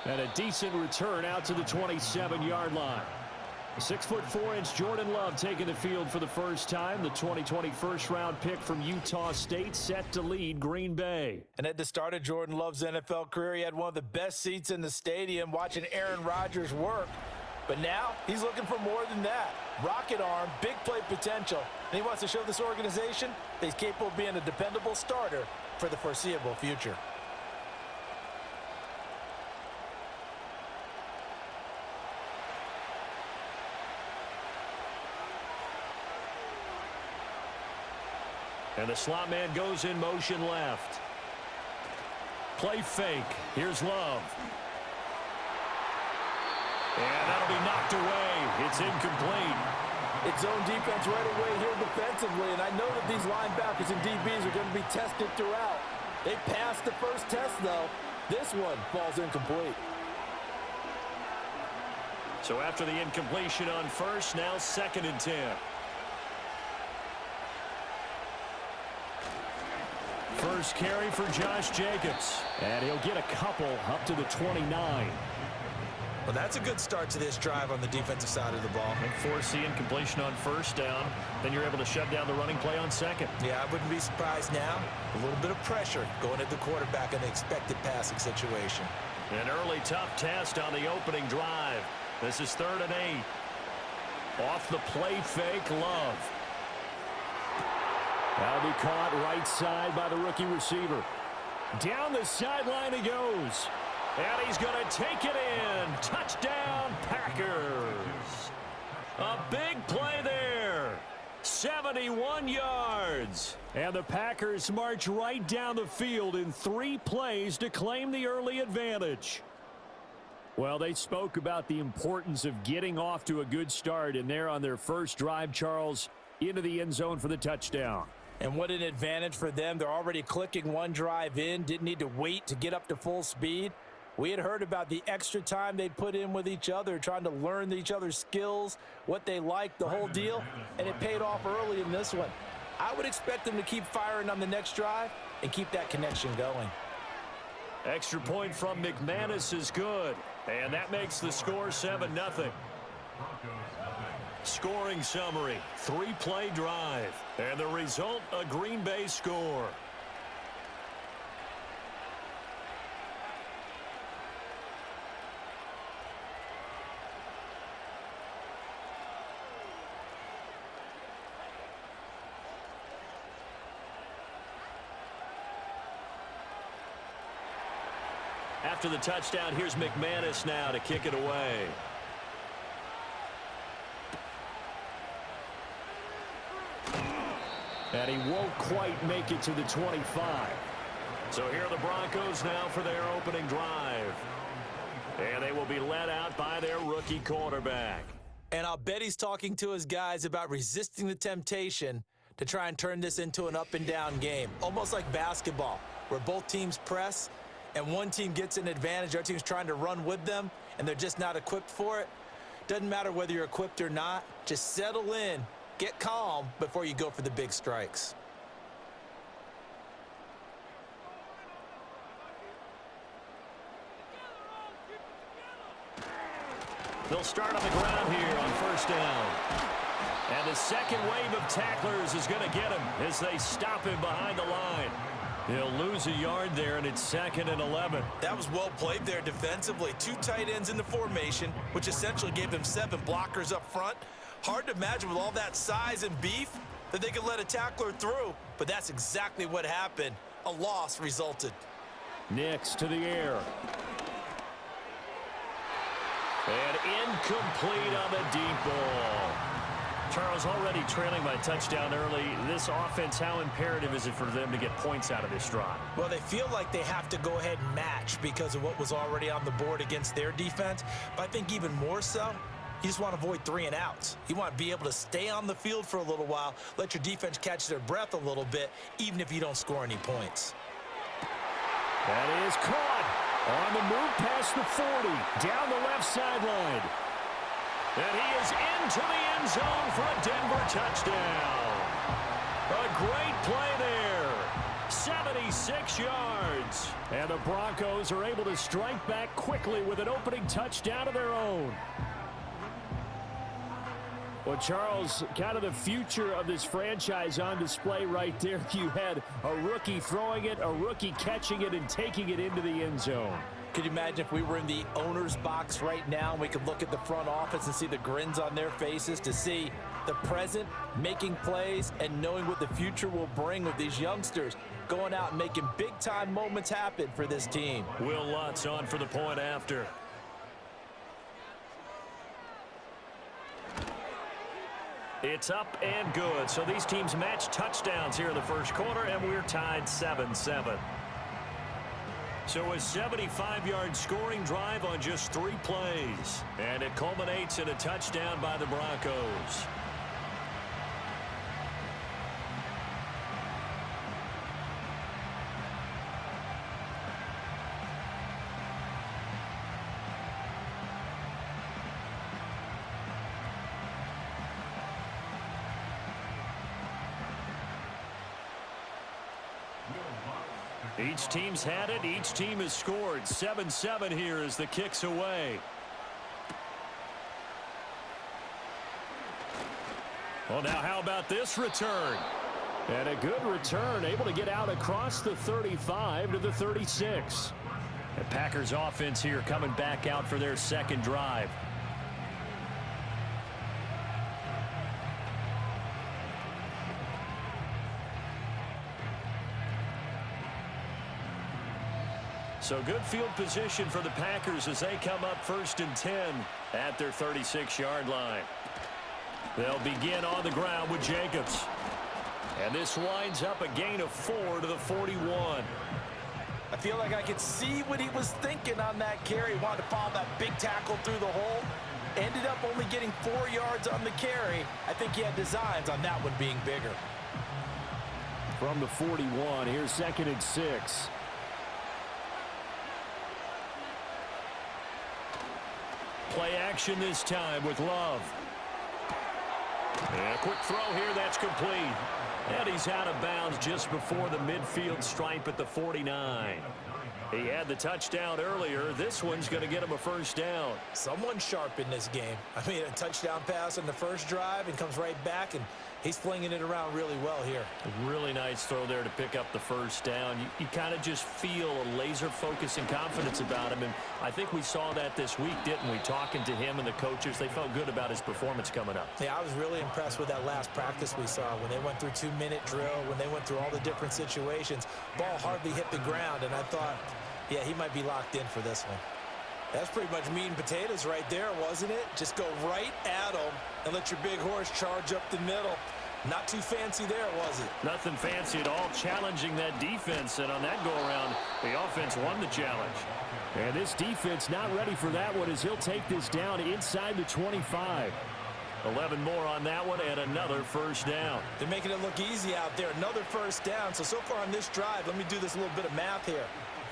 And a decent return out to the 27-yard line. 6'4" Jordan Love taking the field for the first time. The 2020 first-round pick from Utah State set to lead Green Bay. And at the start of Jordan Love's NFL career, he had one of the best seats in the stadium watching Aaron Rodgers work. But now he's looking for more than that. Rocket arm, big play potential. And he wants to show this organization that he's capable of being a dependable starter for the foreseeable future. And the slot man goes in motion left. Play fake. Here's Love. And that'll be knocked away. It's incomplete. It's zone defense right away here defensively, and I know that these linebackers and DBs are going to be tested throughout. They passed the first test, though. This one falls incomplete. So after the incompletion on first, now 2nd and 10. First carry for Josh Jacobs. And he'll get a couple up to the 29. Well, that's a good start to this drive on the defensive side of the ball. And force the incompletion on first down. Then you're able to shut down the running play on second. Yeah, I wouldn't be surprised now. A little bit of pressure going at the quarterback in the expected passing situation. An early tough test on the opening drive. This is 3rd and 8. Off the play fake, Love. That'll be caught right side by the rookie receiver. Down the sideline he goes. And he's going to take it in. Touchdown, Packers. A big play there. 71 yards. And the Packers march right down the field in 3 plays to claim the early advantage. Well, they spoke about the importance of getting off to a good start, and there on their first drive, Charles, into the end zone for the touchdown. And what an advantage for them. They're already clicking one drive in, didn't need to wait to get up to full speed. We had heard about the extra time they'd put in with each other, trying to learn each other's skills, what they liked, the whole deal, and it paid off early in this one. I would expect them to keep firing on the next drive and keep that connection going. Extra point from McManus is good, and that makes the score 7-0. Scoring summary, 3-play drive, and the result, a Green Bay score. After the touchdown, here's McManus now to kick it away. And he won't quite make it to the 25. So here are the Broncos now for their opening drive. And they will be led out by their rookie quarterback. And I'll bet he's talking to his guys about resisting the temptation to try and turn this into an up-and-down game. Almost like basketball, where both teams press, and one team gets an advantage. Our team's trying to run with them, and they're just not equipped for it. Doesn't matter whether you're equipped or not. Just settle in. Get calm before you go for the big strikes. They'll start on the ground here on first down. And the second wave of tacklers is going to get him as they stop him behind the line. He'll lose a yard there, and it's 2nd and 11. That was well played there defensively. 2 tight ends in the formation, which essentially gave them 7 blockers up front. Hard to imagine with all that size and beef that they could let a tackler through, but that's exactly what happened. A loss resulted. Nix to the air. And incomplete on the deep ball. Charles, already trailing by touchdown early. This offense, how imperative is it for them to get points out of this drive? Well, they feel like they have to go ahead and match because of what was already on the board against their defense. But I think even more so, you just want to avoid 3 and outs. You want to be able to stay on the field for a little while, let your defense catch their breath a little bit, even if you don't score any points. That is caught on the move past the 40, down the left sideline. And he is into the end zone for a Denver touchdown. A great play there. 76 6 yards. And the Broncos are able to strike back quickly with an opening touchdown of their own. Well, Charles, kind of the future of this franchise on display right there. You had a rookie throwing it, a rookie catching it, and taking it into the end zone. Could you imagine if we were in the owner's box right now and we could look at the front office and see the grins on their faces, to see the present making plays and knowing what the future will bring with these youngsters going out and making big-time moments happen for this team. Will Lutz on for the point after. It's up and good. So these teams match touchdowns here in the first quarter, and we're tied 7-7. So a 75-yard scoring drive on just 3 plays. And it culminates in a touchdown by the Broncos. Each team's had it. Each team has scored. 7-7 here as the kick's away. Well, now how about this return? And a good return, able to get out across the 35 to the 36. The Packers offense here coming back out for their second drive. So good field position for the Packers as they come up 1st and 10 at their 36-yard line. They'll begin on the ground with Jacobs. And this winds up a gain of 4 to the 41. I feel like I could see what he was thinking on that carry. He wanted to follow that big tackle through the hole. Ended up only getting 4 yards on the carry. I think he had designs on that one being bigger. From the 41, here's 2nd and 6. Play action this time with Love. And a quick throw here, that's complete. And he's out of bounds just before the midfield stripe at the 49. He had the touchdown earlier. This one's going to get him a first down. Someone sharp in this game. I mean, a touchdown pass on the first drive and comes right back, and he's flinging it around really well here. A really nice throw there to pick up the first down. You kind of just feel a laser focus and confidence about him, and I think we saw that this week, didn't we? Talking to him and the coaches, they felt good about his performance coming up. Yeah, I was really impressed with that last practice we saw when they went through 2-minute drill, when they went through all the different situations. Ball hardly hit the ground, and I thought, yeah, he might be locked in for this one. That's pretty much meat and potatoes right there, wasn't it? Just go right at him and let your big horse charge up the middle. Not too fancy there, was it? Nothing fancy at all, challenging that defense, and on that go-around, the offense won the challenge. And this defense not ready for that one as he'll take this down inside the 25. 11 more on that one and another first down. They're making it look easy out there. Another first down. So far on this drive, let me do this little bit of math here.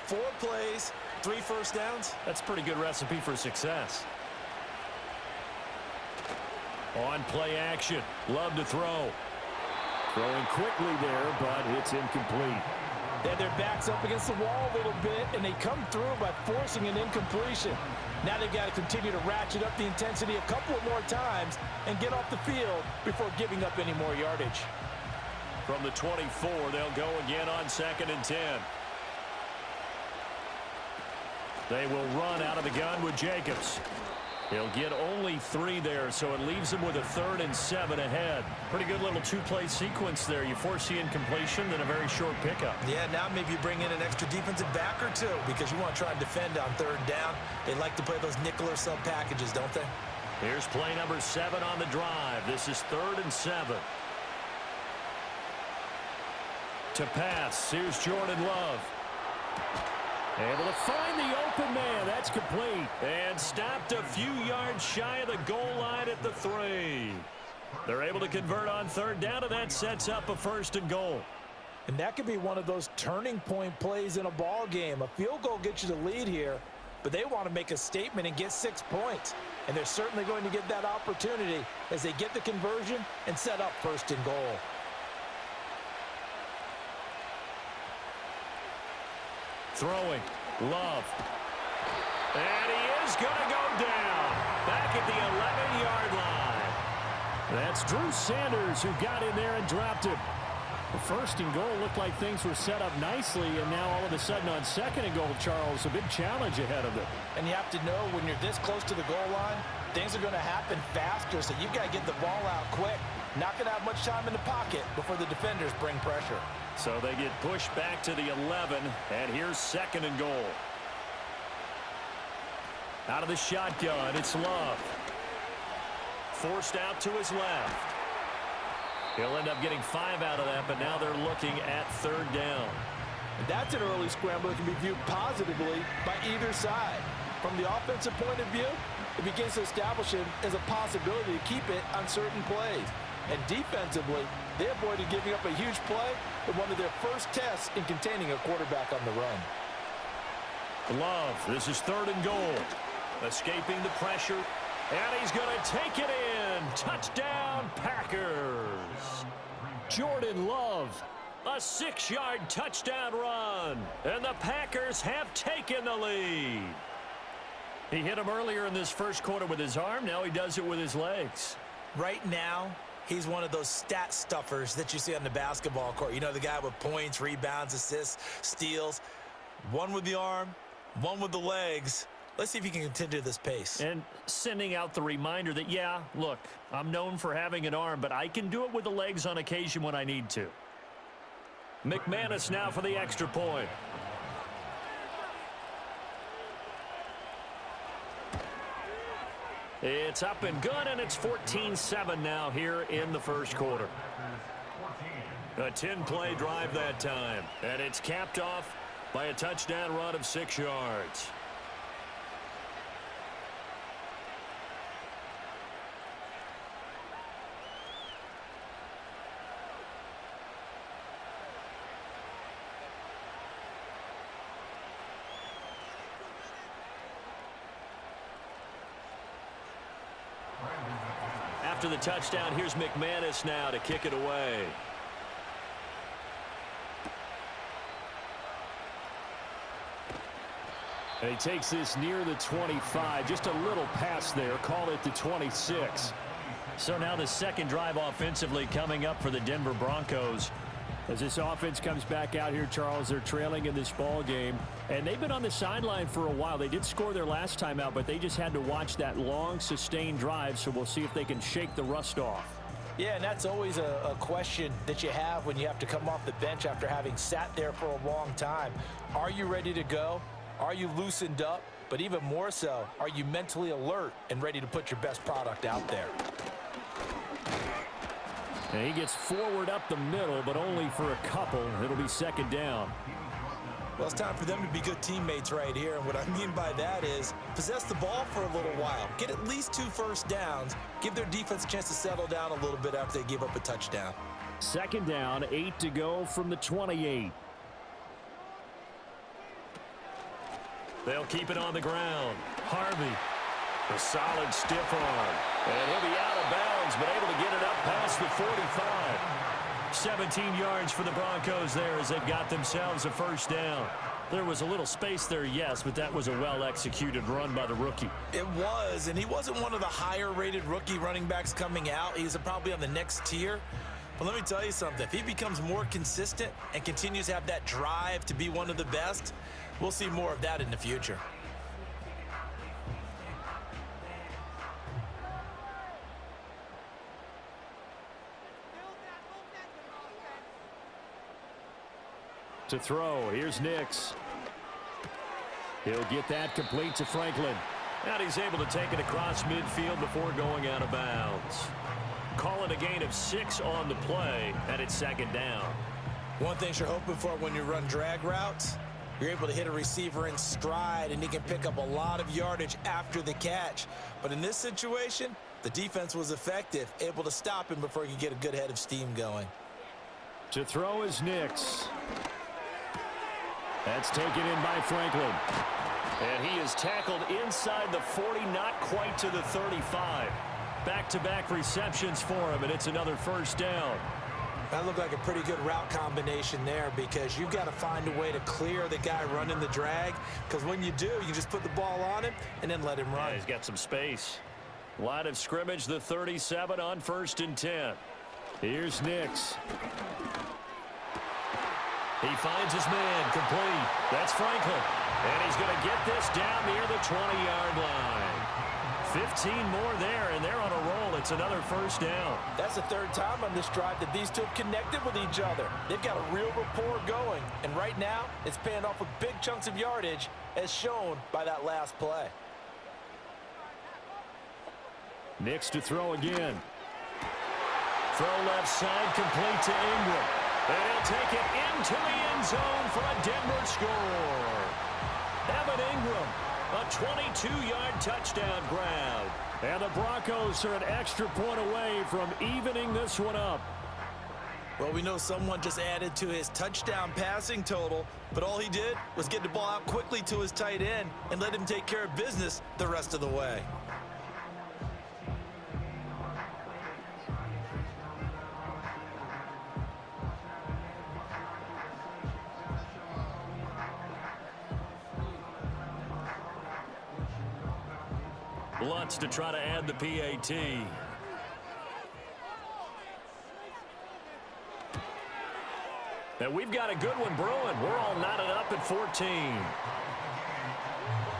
4 plays, 3 first downs. That's a pretty good recipe for success. On play action, Love to throw. Throwing quickly there, but it's incomplete. They had their backs up against the wall a little bit, and they come through by forcing an incompletion. Now they've got to continue to ratchet up the intensity a couple more times and get off the field before giving up any more yardage. From the 24, they'll go again on 2nd and 10. They will run out of the gun with Jacobs. He'll get only 3 there, so it leaves him with a 3rd and 7 ahead. Pretty good little 2-play sequence there. You force the incompletion, then a very short pickup. Yeah, now maybe you bring in an extra defensive back or 2 because you want to try and defend on 3rd down. They like to play those nickel or sub packages, don't they? Here's play number 7 on the drive. This is 3rd and 7. To pass, here's Jordan Love. Able to find the open man. That's complete. And stopped a few yards shy of the goal line at the 3. They're able to convert on 3rd down, and that sets up a 1st and goal. And that could be one of those turning point plays in a ball game. A field goal gets you the lead here, but they want to make a statement and get 6 points. And they're certainly going to get that opportunity as they get the conversion and set up 1st and goal. Throwing. Love. And he is going to go down. Back at the 11-yard line. That's Drew Sanders who got in there and dropped him. The first and goal looked like things were set up nicely, and now all of a sudden on second and goal, Charles, a big challenge ahead of them. And you have to know when you're this close to the goal line, things are going to happen faster, so you've got to get the ball out quick. Not going to have much time in the pocket before the defenders bring pressure. So they get pushed back to the 11, and here's second and goal. Out of the shotgun, it's Love. Forced out to his left. He'll end up getting 5 out of that, but now they're looking at third down. That's an early scramble that can be viewed positively by either side. From the offensive point of view, it begins to establish it as a possibility to keep it on certain plays. And defensively, they avoided giving up a huge play in one of their first tests in containing a quarterback on the run. Love, this is third and goal. Escaping the pressure, and he's going to take it in. Touchdown, Packers. Jordan Love, a 6-yard touchdown run, and the Packers have taken the lead. He hit him earlier in this first quarter with his arm. Now he does it with his legs. Right now, he's one of those stat stuffers that you see on the basketball court. You know, the guy with points, rebounds, assists, steals. One with the arm, one with the legs. Let's see if he can continue this pace. And sending out the reminder that, yeah, look, I'm known for having an arm, but I can do it with the legs on occasion when I need to. McManus now for the extra point. It's up and good, and it's 14-7 now here in the first quarter. A 10-play drive that time, and it's capped off by a touchdown run of 6 yards. After the touchdown, here's McManus now to kick it away. And he takes this near the 25. Just a little pass there. Call it the 26. So now the second drive offensively coming up for the Denver Broncos. As this offense comes back out here, Charles, they're trailing in this ball game. And they've been on the sideline for a while. They did score their last time out, but they just had to watch that long, sustained drive. So we'll see if they can shake the rust off. Yeah, and that's always a question that you have when you have to come off the bench after having sat there for a long time. Are you ready to go? Are you loosened up? But even more so, are you mentally alert and ready to put your best product out there? And he gets forward up the middle, but only for a couple. It'll be second down. Well, it's time for them to be good teammates right here. And what I mean by that is possess the ball for a little while. Get at least 2 first downs. Give their defense a chance to settle down a little bit after they give up a touchdown. Second down, 8 to go from the 28. They'll keep it on the ground. Harvey, a solid stiff arm. And he'll be out of bounds, but able to get it up past the 45. 17 yards for the Broncos there as they've got themselves a first down. There was a little space there, yes, but that was a well-executed run by the rookie. It was, and he wasn't one of the higher-rated rookie running backs coming out. He's probably on the next tier. But let me tell you something. If he becomes more consistent and continues to have that drive to be one of the best, we'll see more of that in the future. To throw, here's Nix. He'll get that complete to Franklin. And he's able to take it across midfield before going out of bounds. Call it a gain of 6 on the play, and it's second down. One thing you're hoping for when you run drag routes, you're able to hit a receiver in stride, and he can pick up a lot of yardage after the catch. But in this situation, the defense was effective, able to stop him before he could get a good head of steam going. To throw is Nix. That's taken in by Franklin. And he is tackled inside the 40, not quite to the 35. Back-to-back receptions for him, and it's another first down. That looked like a pretty good route combination there because you've got to find a way to clear the guy running the drag, because when you do, you just put the ball on him and then let him run. Yeah, he's got some space. Line of scrimmage, the 37 on 1st and 10. Here's Nix. He finds his man, complete. That's Franklin. And he's going to get this down near the 20-yard line. 15 more there, and they're on a roll. It's another first down. That's the third time on this drive that these two have connected with each other. They've got a real rapport going, and right now it's paying off with big chunks of yardage, as shown by that last play. Nix to throw again. Throw left side, complete to Ingram. And he'll take it into the end zone for a Denver score. Evan Ingram, a 22-yard touchdown grab. And the Broncos are an extra point away from evening this one up. Well, we know someone just added to his touchdown passing total, but all he did was get the ball out quickly to his tight end and let him take care of business the rest of the way. Lutz to try to add the PAT. And we've got a good one brewing. We're all knotted up at 14.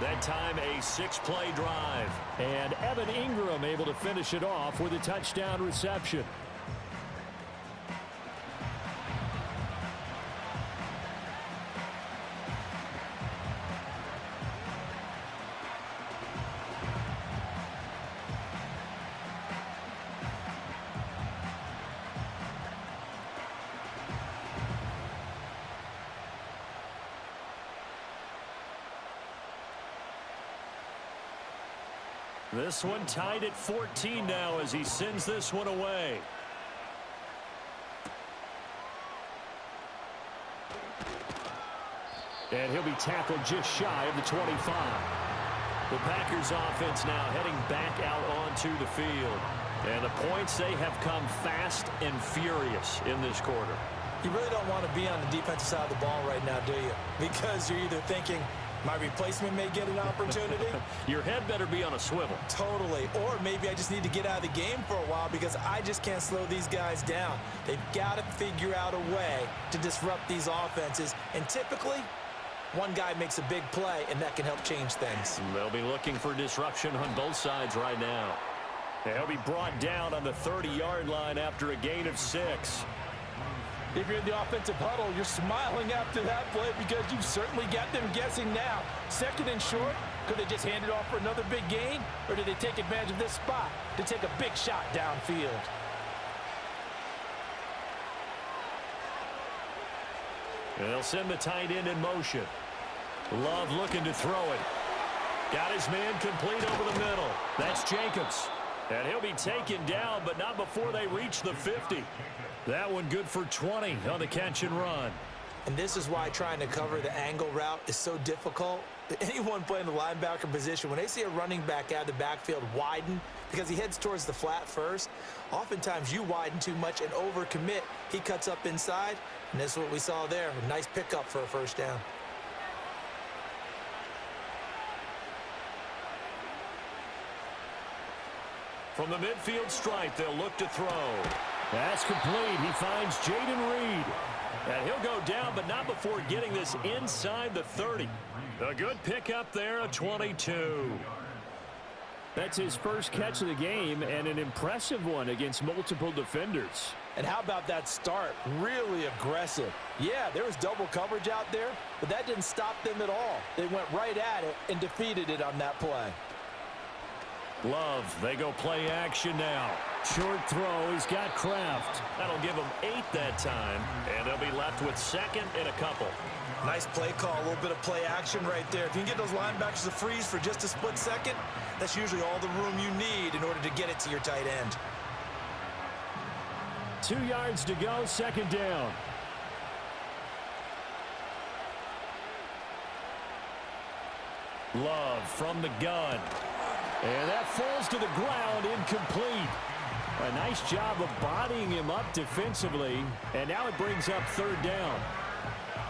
That time a 6-play drive. And Evan Ingram able to finish it off with a touchdown reception. This one tied at 14 now as he sends this one away. And he'll be tackled just shy of the 25. The Packers offense now heading back out onto the field. And the points, they have come fast and furious in this quarter. You really don't want to be on the defensive side of the ball right now, do you? Because you're either thinking, my replacement may get an opportunity. Your head better be on a swivel. Totally. Or maybe I just need to get out of the game for a while because I just can't slow these guys down. They've got to figure out a way to disrupt these offenses. And typically, one guy makes a big play, and that can help change things. They'll be looking for disruption on both sides right now. He'll be brought down on the 30-yard line after a gain of 6. If you're in the offensive huddle, you're smiling after that play because you've certainly got them guessing now. 2nd and short, could they just hand it off for another big gain? Or did they take advantage of this spot to take a big shot downfield? They'll send the tight end in motion. Love looking to throw it. Got his man complete over the middle. That's Jacobs. And he'll be taken down, but not before they reach the 50. That one good for 20 on the catch and run. And this is why trying to cover the angle route is so difficult. Anyone playing the linebacker position, when they see a running back out of the backfield widen because he heads towards the flat first, oftentimes you widen too much and overcommit. He cuts up inside, and that's what we saw there. A nice pickup for a first down. From the midfield stripe, they'll look to throw. That's complete. He finds Jaden Reed. And he'll go down, but not before getting this inside the 30. A good pickup there, a 22. That's his first catch of the game, and an impressive one against multiple defenders. And how about that start? Really aggressive. Yeah, there was double coverage out there, but that didn't stop them at all. They went right at it and defeated it on that play. Love, they go play action now. Short throw, he's got Kraft. That'll give him 8 that time, and they'll be left with 2nd and a couple. Nice play call, a little bit of play action right there. If you can get those linebackers to freeze for just a split second, that's usually all the room you need in order to get it to your tight end. 2 yards to go, 2nd down. Love from the gun. And that falls to the ground, incomplete. A nice job of bodying him up defensively, and now it brings up third down.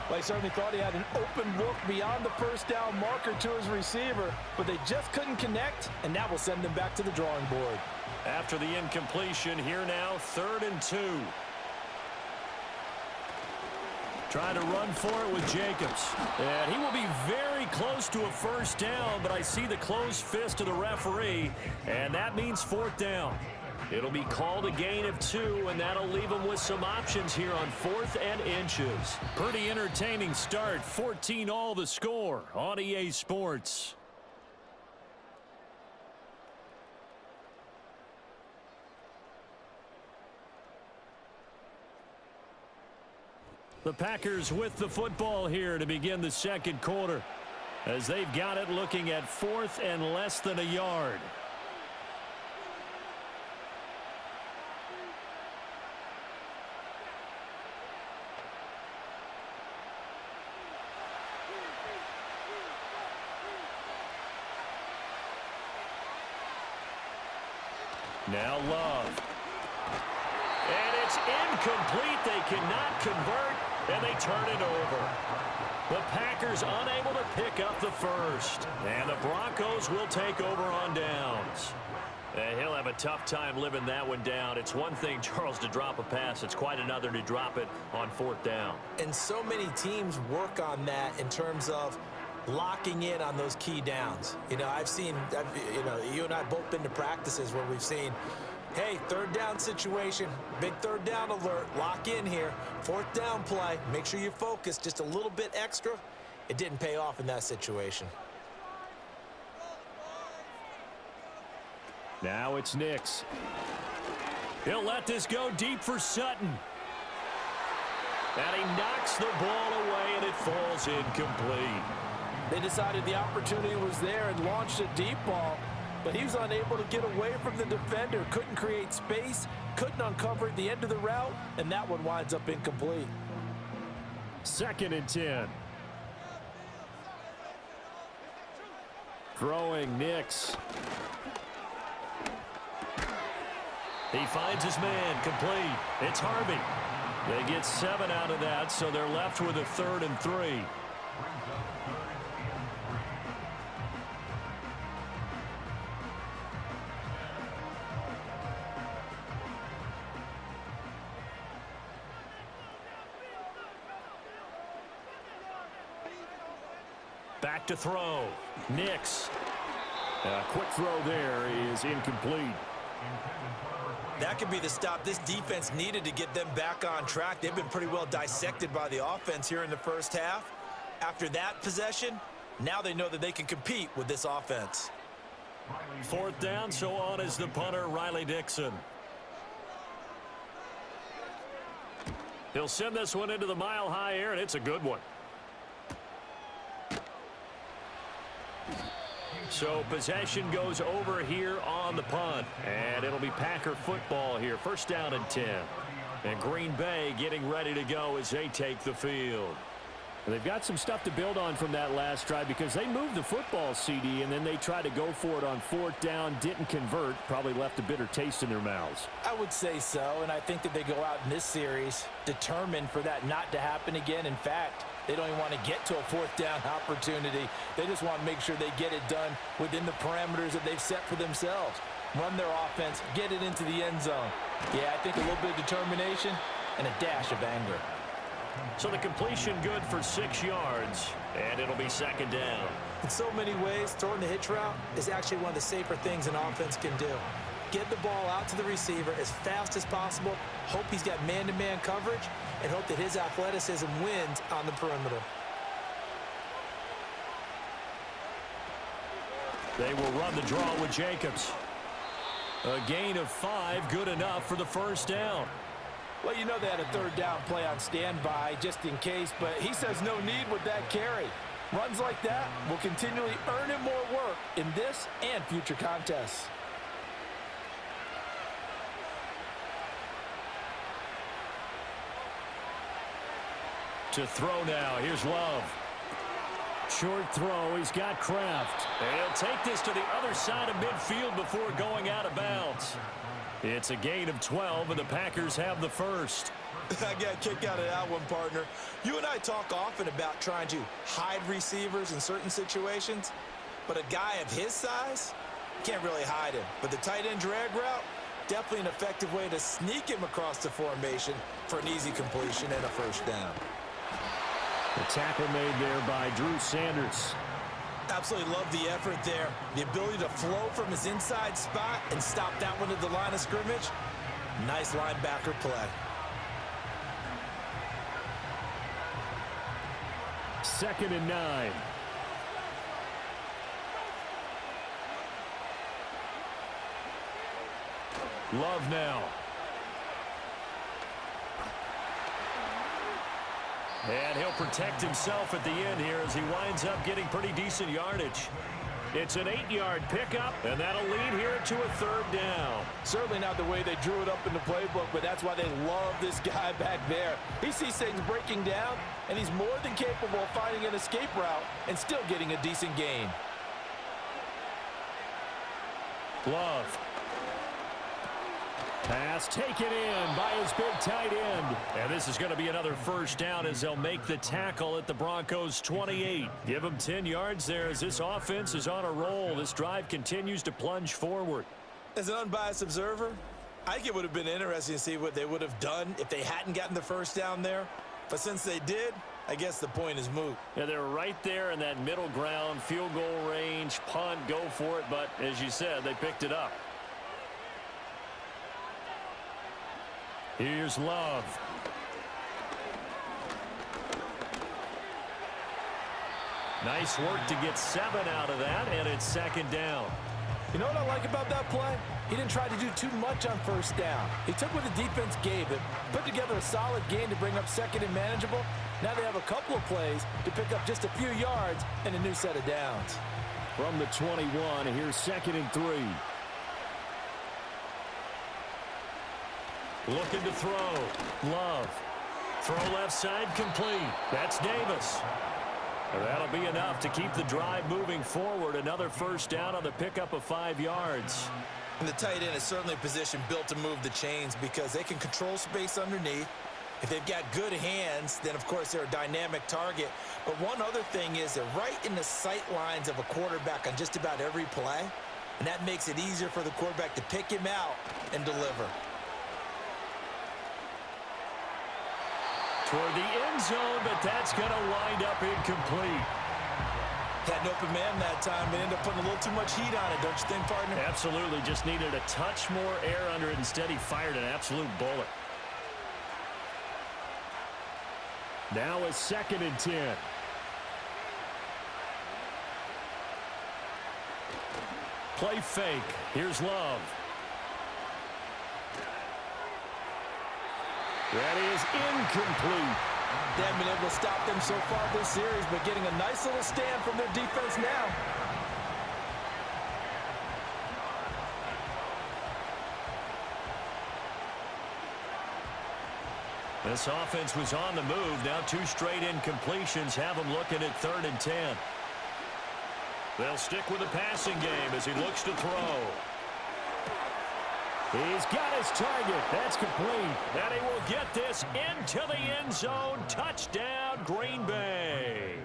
Well, he certainly thought he had an open look beyond the first down marker to his receiver, but they just couldn't connect, and that will send them back to the drawing board. After the incompletion, here now, 3rd and 2. Trying to run for it with Jacobs. And he will be very close to a first down, but I see the closed fist of the referee, and that means 4th down. It'll be called a gain of 2, and that'll leave them with some options here on 4th and inches. Pretty entertaining start. 14-all the score on EA Sports. The Packers with the football here to begin the second quarter, as they've got it looking at 4th and less than a yard. Now Love. And it's incomplete. They cannot convert, and they turn it over. The Packers unable to pick up the first. And the Broncos will take over on downs. And he'll have a tough time living that one down. It's one thing, Charles, to drop a pass. It's quite another to drop it on 4th down. And so many teams work on that in terms of locking in on those key downs. You know, you and I both been to practices where we've seen, hey, 3rd down situation, big 3rd down alert, lock in here, 4th down play, make sure you focus just a little bit extra. It didn't pay off in that situation. Now it's Nix. He'll let this go deep for Sutton. And he knocks the ball away, and it falls incomplete. They decided the opportunity was there and launched a deep ball, but he was unable to get away from the defender, couldn't create space, couldn't uncover the end of the route, and that one winds up incomplete. 2nd and 10. Throwing Nix. He finds his man, complete. It's Harvey. They get 7 out of that, so they're left with a 3rd and 3. Back to throw. Nix. A quick throw there is incomplete. That could be the stop this defense needed to get them back on track. They've been pretty well dissected by the offense here in the first half. After that possession, now they know that they can compete with this offense. 4th down, so on is the punter, Riley Dixon. He'll send this one into the mile-high air, and it's a good one. So possession goes over here on the punt, and it'll be Packer football here. 1st down and 10. And Green Bay getting ready to go as they take the field. They've got some stuff to build on from that last drive because they moved the football, CD, and then they tried to go for it on 4th down, didn't convert, probably left a bitter taste in their mouths. I would say so, and I think that they go out in this series determined for that not to happen again. In fact, they don't even want to get to a 4th down opportunity. They just want to make sure they get it done within the parameters that they've set for themselves. Run their offense, get it into the end zone. Yeah, I think a little bit of determination and a dash of anger. So the completion good for 6 yards, and it'll be 2nd down. In so many ways, throwing the hitch route is actually one of the safer things an offense can do. Get the ball out to the receiver as fast as possible, hope he's got man-to-man coverage, and hope that his athleticism wins on the perimeter. They will run the draw with Jacobs. A gain of 5, good enough for the 1st down. Well, you know they had a 3rd down play on standby just in case, but he says no need with that carry. Runs like that will continually earn him more work in this and future contests. To throw now, here's Love. Short throw, he's got Kraft. And he'll take this to the other side of midfield before going out of bounds. It's a gain of 12, and the Packers have the first. I got a kick out of that one, partner. You and I talk often about trying to hide receivers in certain situations, but a guy of his size can't really hide him. But the tight end drag route, definitely an effective way to sneak him across the formation for an easy completion and a first down. The tackle made there by Drew Sanders. Absolutely love the effort there. The ability to flow from his inside spot and stop that one at the line of scrimmage. Nice linebacker play. Second and 9. Love now. And he'll protect himself at the end here as he winds up getting pretty decent yardage. It's an 8-yard pickup, and that'll lead here to a third down. Certainly not the way they drew it up in the playbook, but that's why they love this guy back there. He sees things breaking down, and he's more than capable of finding an escape route and still getting a decent gain. Love. Pass taken in by his big tight end. And this is going to be another first down as they'll make the tackle at the Broncos 28. Give them 10 yards there as this offense is on a roll. This drive continues to plunge forward. As an unbiased observer, I think it would have been interesting to see what they would have done if they hadn't gotten the first down there. But since they did, I guess the point is moot. Yeah, they're right there in that middle ground, field goal range, punt, go for it. But as you said, they picked it up. Here's Love. Nice work to get 7 out of that, and it's second down. You know what I like about that play? He didn't try to do too much on first down. He took what the defense gave him, put together a solid game to bring up second and manageable. Now they have a couple of plays to pick up just a few yards and a new set of downs. From the 21, here's second and 3. Looking to throw. Love. Throw left side complete. That's Davis. That'll be enough to keep the drive moving forward. Another first down on the pickup of 5 yards. And the tight end is certainly a position built to move the chains because they can control space underneath. If they've got good hands, then of course they're a dynamic target. But one other thing is they're right in the sight lines of a quarterback on just about every play. And that makes it easier for the quarterback to pick him out and deliver. Toward the end zone, but that's going to wind up incomplete. Had an open man that time and ended up putting a little too much heat on it, don't you think, partner? Absolutely. Just needed a touch more air under it. Instead, he fired an absolute bullet. Now a second and 10. Play fake. Here's Love. That is incomplete. They haven't been able to stop them so far this series, but getting a nice little stand from their defense now. This offense was on the move. Now 2 straight incompletions have them looking at 3rd and 10. They'll stick with the passing game as he looks to throw. He's got his target. That's complete. And he will get this into the end zone. Touchdown, Green Bay.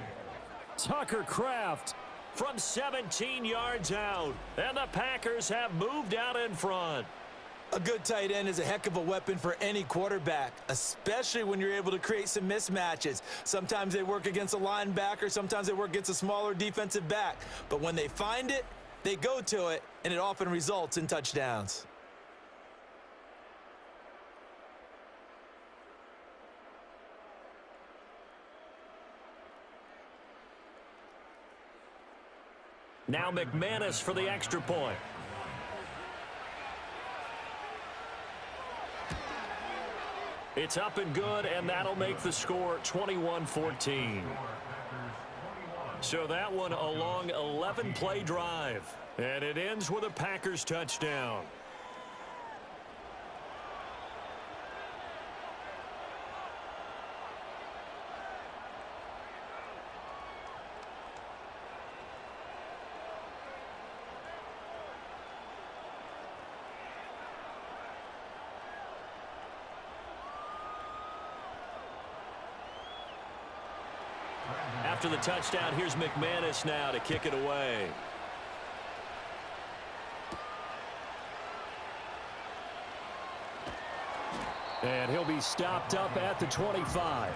Tucker Kraft from 17 yards out. And the Packers have moved out in front. A good tight end is a heck of a weapon for any quarterback, especially when you're able to create some mismatches. Sometimes they work against a linebacker. Sometimes they work against a smaller defensive back. But when they find it, they go to it, and it often results in touchdowns. Now McManus for the extra point. It's up and good, and that'll make the score 21-14. So that one a long 11-play drive, and it ends with a Packers touchdown. After the touchdown, here's McManus now to kick it away. And he'll be stopped up at the 25.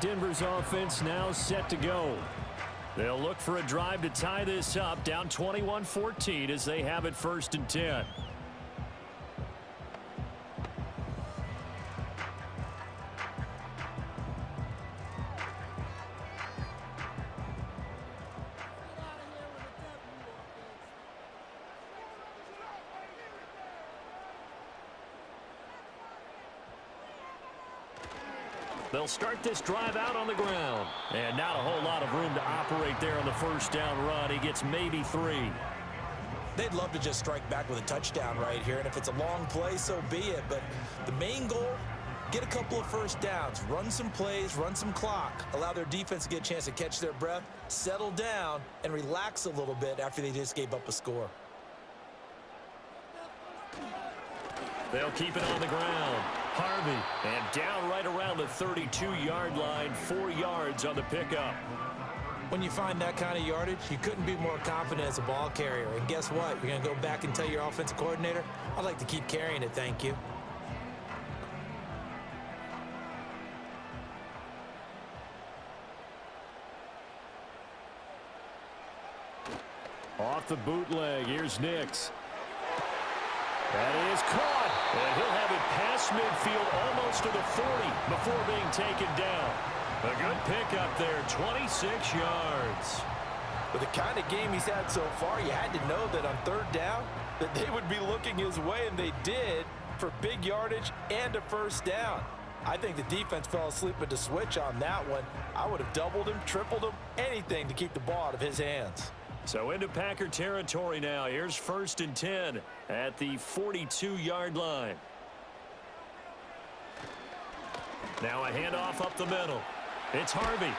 Denver's offense now set to go. They'll look for a drive to tie this up, down 21-14 as they have it 1st and 10. They'll start this drive out on the ground. And not a whole lot of room to operate there on the 1st down run. He gets maybe 3. They'd love to just strike back with a touchdown right here, and if it's a long play, so be it. But the main goal, get a couple of 1st downs, run some plays, run some clock, allow their defense to get a chance to catch their breath, settle down, and relax a little bit after they just gave up a score. They'll keep it on the ground. Harvey, and down right around the 32-yard line, 4 yards on the pickup. When you find that kind of yardage, you couldn't be more confident as a ball carrier. And guess what? You're going to go back and tell your offensive coordinator, I'd like to keep carrying it, thank you. Off the bootleg, here's Nix. That is caught, and he'll have it past midfield almost to the 40 before being taken down. A good pickup there, 26 yards. With the kind of game he's had so far, you had to know that on 3rd down that they would be looking his way, and they did, for big yardage and a 1st down. I think the defense fell asleep with the switch on that one. I would have doubled him, tripled him, anything to keep the ball out of his hands. So into Packer territory now. Here's 1st and 10 at the 42-yard line. Now a handoff up the middle. It's Harvey.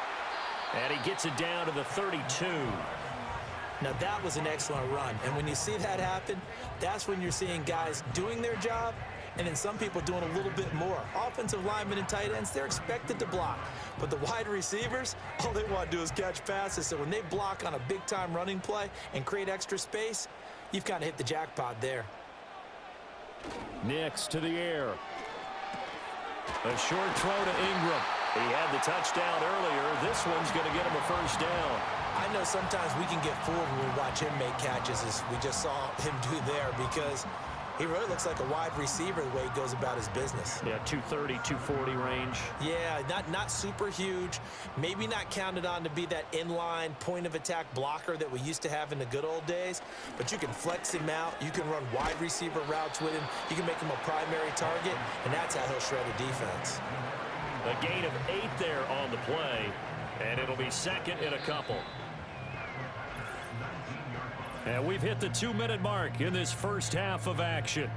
And he gets it down to the 32. Now that was an excellent run. And when you see that happen, that's when you're seeing guys doing their job and then some people doing a little bit more. Offensive linemen and tight ends, they're expected to block. But the wide receivers, all they want to do is catch passes. So when they block on a big-time running play and create extra space, you've kind of hit the jackpot there. Nix to the air. A short throw to Ingram. He had the touchdown earlier. This one's going to get him a 1st down. I know sometimes we can get fooled when we watch him make catches, as we just saw him do there, because he really looks like a wide receiver the way he goes about his business. Yeah, 230, 240 range. Yeah, not super huge. Maybe not counted on to be that inline point-of-attack blocker that we used to have in the good old days. But you can flex him out. You can run wide receiver routes with him. You can make him a primary target, and that's how he'll shred a defense. A gain of 8 there on the play, and it'll be 2nd and a couple. And we've hit the 2-minute mark in this 1st half of action.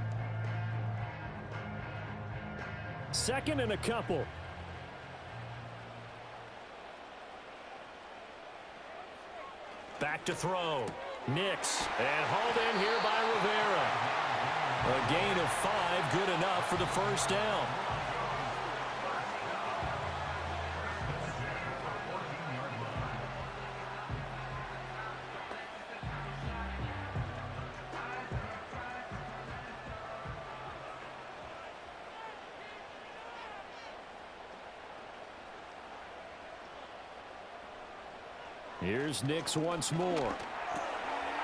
2nd and a couple. Back to throw. Nix. And hauled in here by Rivera. A gain of 5, good enough for the 1st down. Here's Nix once more.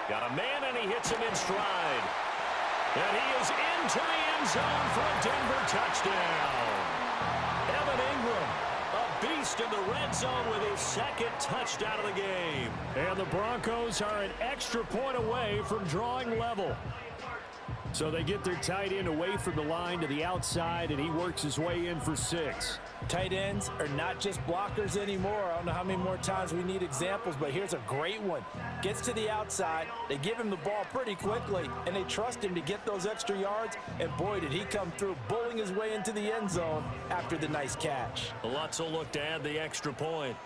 Got a man, and he hits him in stride. And he is into the end zone for a Denver touchdown. Evan Ingram, a beast in the red zone with his 2nd touchdown of the game. And the Broncos are an extra point away from drawing level. So they get their tight end away from the line to the outside, and he works his way in for 6. Tight ends are not just blockers anymore. I don't know how many more times we need examples, but here's a great one. Gets to the outside, they give him the ball pretty quickly, and they trust him to get those extra yards, and boy, did he come through, bullying his way into the end zone after the nice catch. Lutz will look to add the extra point.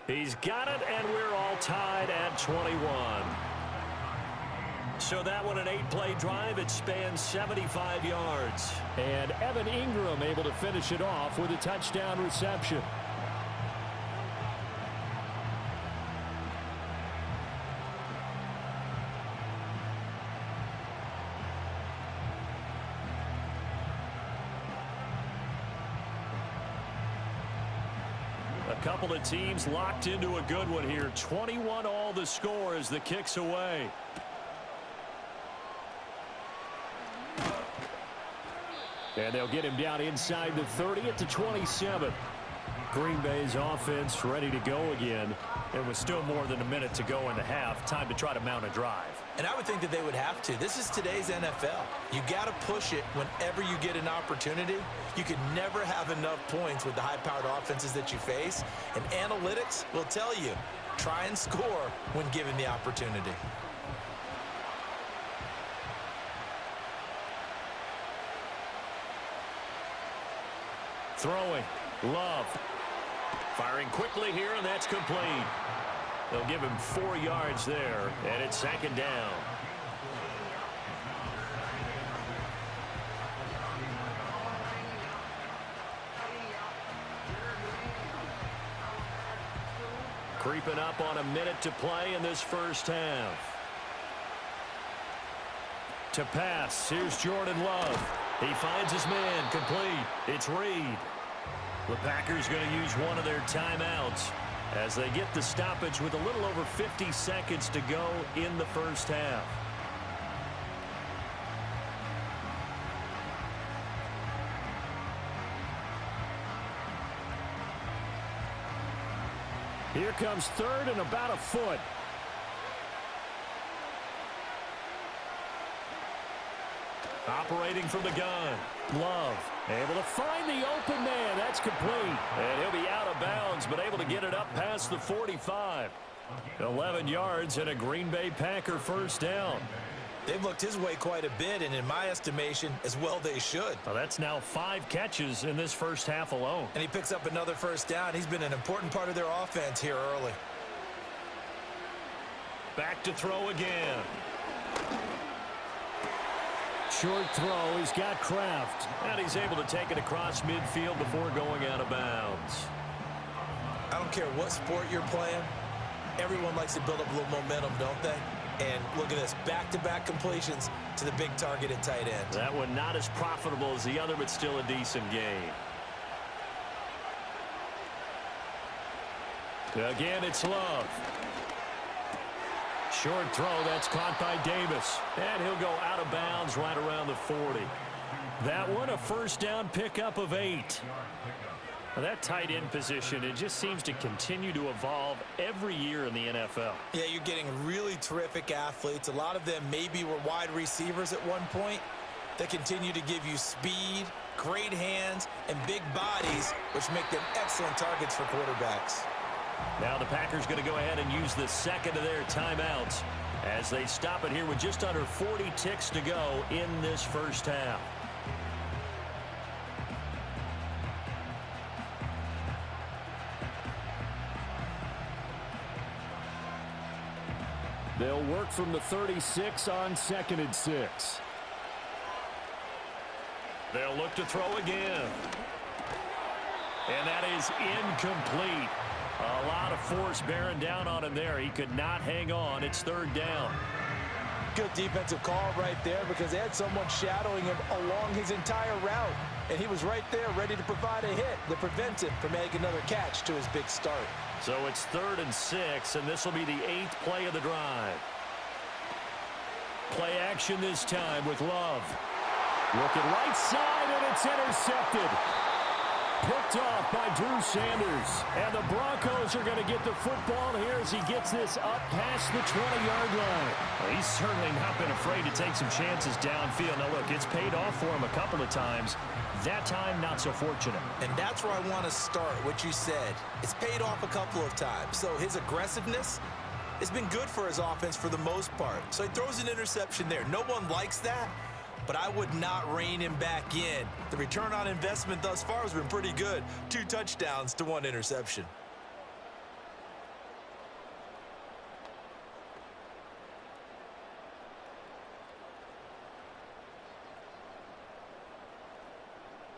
He's got it, and we're all tied at 21. So that one an 8-play drive. It spans 75 yards. And Evan Ingram able to finish it off with a touchdown reception. A couple of teams locked into a good one here. 21 all the score as the kick's away. And they'll get him down inside the 30 at the 27. Green Bay's offense ready to go again. There was still more than a minute to go in the half. Time to try to mount a drive. And I would think that they would have to. This is today's NFL. You got to push it whenever you get an opportunity. You can never have enough points with the high-powered offenses that you face. And analytics will tell you, try and score when given the opportunity. Throwing. Love. Firing quickly here, and that's complete. They'll give him 4 yards there, and it's 2nd down. Creeping up on a minute to play in this first half. To pass, here's Jordan Love. He finds his man, complete. It's Reed. The Packers going to use one of their timeouts as they get the stoppage with a little over 50 seconds to go in the first half. Here comes 3rd and about a foot. Operating from the gun. Love able to find the open man. That's complete. And he'll be out of bounds, but able to get it up past the 45. 11 yards and a Green Bay Packer first down. They've looked his way quite a bit, and in my estimation, as well they should. Well, that's now 5 catches in this first half alone. And he picks up another first down. He's been an important part of their offense here early. Back to throw again. Short throw. He's got Kraft. And he's able to take it across midfield before going out of bounds. I don't care what sport you're playing. Everyone likes to build up a little momentum, don't they? And look at this, back-to-back completions to the big target at tight end. That one not as profitable as the other, but still a decent gain. Again, it's Love. Short throw, that's caught by Davis. And he'll go out of bounds right around the 40. That one, a first down pickup of 8. Well, that tight end position, it just seems to continue to evolve every year in the NFL. Yeah, you're getting really terrific athletes. A lot of them maybe were wide receivers at one point. They continue to give you speed, great hands, and big bodies, which make them excellent targets for quarterbacks. Now the Packers going to go ahead and use the second of their timeouts as they stop it here with just under 40 ticks to go in this first half. They'll work from the 36 on 2nd and 6. They'll look to throw again. And that is incomplete. A lot of force bearing down on him there. He could not hang on. It's 3rd down. Good defensive call right there because they had someone shadowing him along his entire route. And he was right there ready to provide a hit that prevents him from making another catch to his big start. So it's 3rd and 6, and this will be the 8th play of the drive. Play action this time with Love. Looking right side, and it's intercepted. Picked off by Drew Sanders. And the Broncos are going to get the football here as he gets this up past the 20-yard line. Well, he's certainly not been afraid to take some chances downfield. Now, look, it's paid off for him a couple of times. That time, not so fortunate. And that's where I want to start, what you said. It's paid off a couple of times. So his aggressiveness has been good for his offense for the most part. So he throws an interception there. No one likes that, but I would not rein him back in. The return on investment thus far has been pretty good. 2 touchdowns to 1 interception.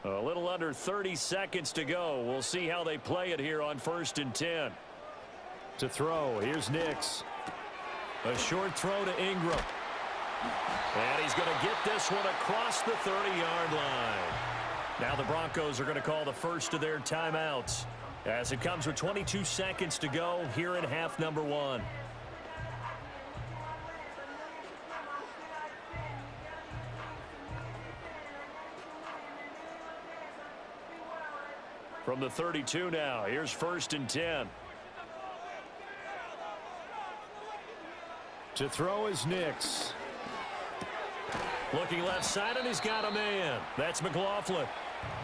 A little under 30 seconds to go. We'll see how they play it here on 1st and 10. To throw, here's Nix. A short throw to Ingram. And he's going to get this one across the 30-yard line. Now the Broncos are going to call the first of their timeouts as it comes with 22 seconds to go here in half number 1. From the 32 now, here's 1st and 10. To throw is Nix. Looking left side, and he's got a man. That's McLaughlin.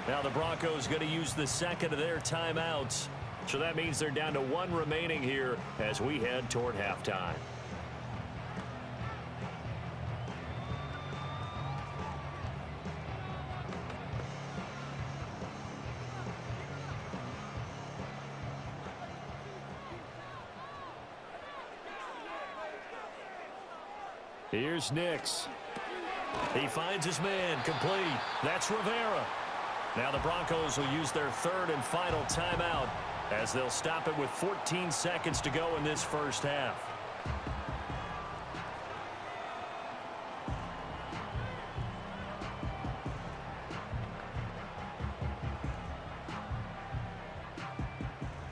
Now the Broncos going to use the second of their timeouts. So that means they're down to 1 remaining here as we head toward halftime. Here's Nix. He finds his man, complete. That's Rivera. Now the Broncos will use their 3rd and final timeout as they'll stop it with 14 seconds to go in this first half.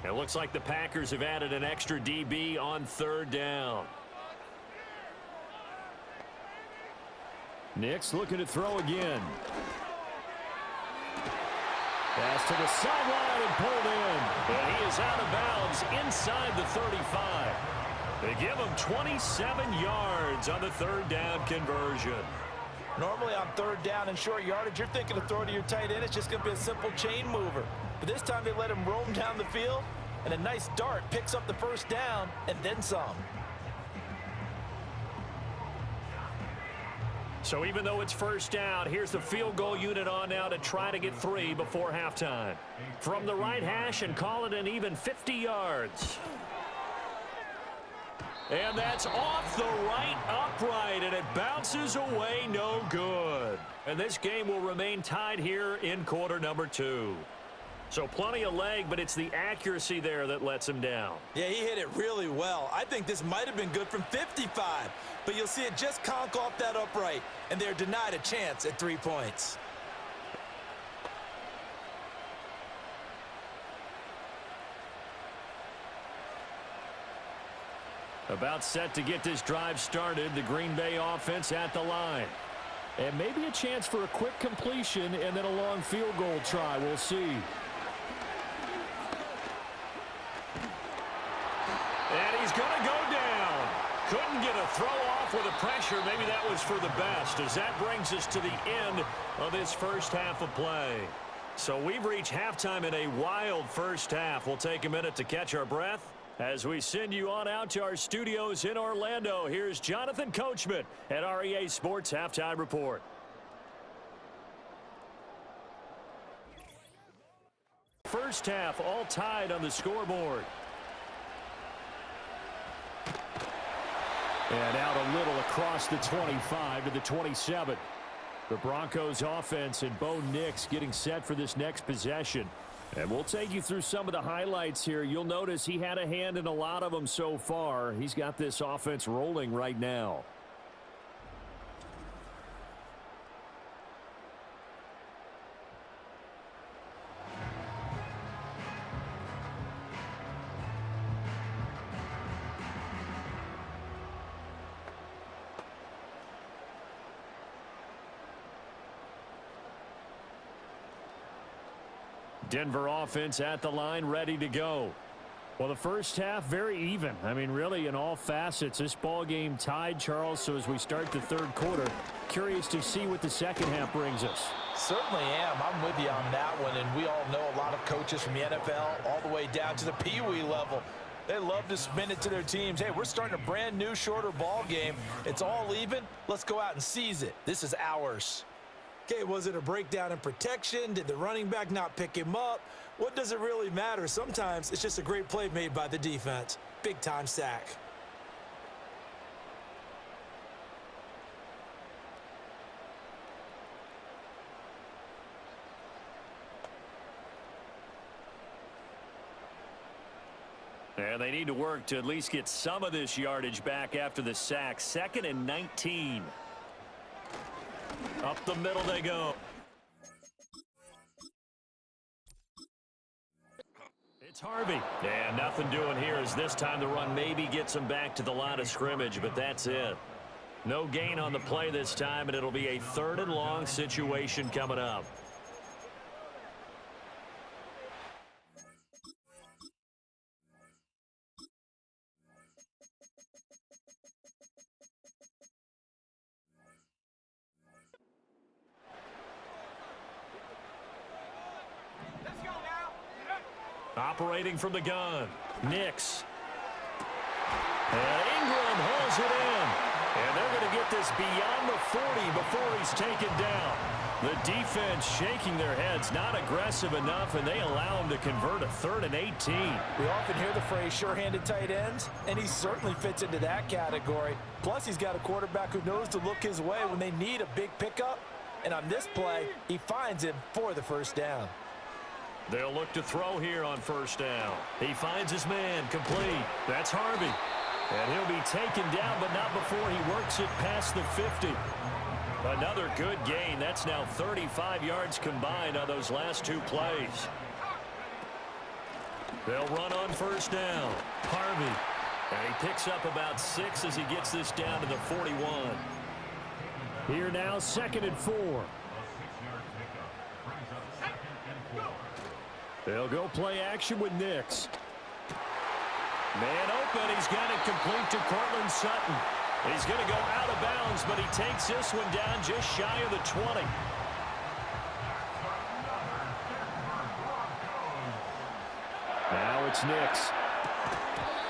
It looks like the Packers have added an extra DB on 3rd down. Nix looking to throw again. Pass to the sideline and pulled in. And he is out of bounds inside the 35. They give him 27 yards on the 3rd down conversion. Normally on 3rd down and short yardage, you're thinking to throw to your tight end. It's just going to be a simple chain mover. But this time they let him roam down the field, and a nice dart picks up the 1st down and then some. So even though it's 1st down, here's the field goal unit on now to try to get 3 before halftime. From the right hash and call it an even 50 yards. And that's off the right upright, and it bounces away no good. And this game will remain tied here in quarter number 2. So plenty of leg, but it's the accuracy there that lets him down. Yeah, he hit it really well. I think this might have been good from 55, but you'll see it just conk off that upright, and they're denied a chance at 3 points. About set to get this drive started, the Green Bay offense at the line. And maybe a chance for a quick completion and then a long field goal try. We'll see. And he's going to go down. Couldn't get a throw off with the pressure. Maybe that was for the best, as that brings us to the end of this first half of play. So we've reached halftime in a wild first half. We'll take a minute to catch our breath as we send you on out to our studios in Orlando. Here's Jonathan Coachman at REA Sports Halftime Report. First half all tied on the scoreboard. And out a little across the 25 to the 27. The Broncos offense and Bo Nix getting set for this next possession. And we'll take you through some of the highlights here. You'll notice he had a hand in a lot of them so far. He's got this offense rolling right now. Denver offense at the line, ready to go. Well, the first half, very even. I mean, really, in all facets, this ball game tied, Charles. So as we start the 3rd quarter, curious to see what the second half brings us. Certainly am. I'm with you on that one, and we all know a lot of coaches from the NFL all the way down to the Pee-wee level. They love to spin it to their teams. Hey, we're starting a brand new, shorter ball game. It's all even. Let's go out and seize it. This is ours. Okay, was it a breakdown in protection? Did the running back not pick him up? What does it really matter? Sometimes it's just a great play made by the defense. Big-time sack. And they need to work to at least get some of this yardage back after the sack. 2nd and 19. Up the middle they go. It's Harvey. And nothing doing here as this time the run maybe gets him back to the line of scrimmage, but that's it. No gain on the play this time, and it'll be a 3rd and long situation coming up. Operating from the gun, Nix. And Ingram hauls it in. And they're going to get this beyond the 40 before he's taken down. The defense shaking their heads, not aggressive enough, and they allow him to convert a 3rd and 18. We often hear the phrase sure-handed tight ends, and he certainly fits into that category. Plus, he's got a quarterback who knows to look his way when they need a big pickup. And on this play, he finds him for the 1st down. They'll look to throw here on 1st down. He finds his man complete. That's Harvey. And he'll be taken down, but not before he works it past the 50. Another good gain. That's now 35 yards combined on those last 2 plays. They'll run on 1st down. Harvey. And he picks up about 6 as he gets this down to the 41. Here now, 2nd and 4. They'll go play action with Nix. Man open. He's got it complete to Cortland Sutton. He's going to go out of bounds, but he takes this one down just shy of the 20. Now it's Nix.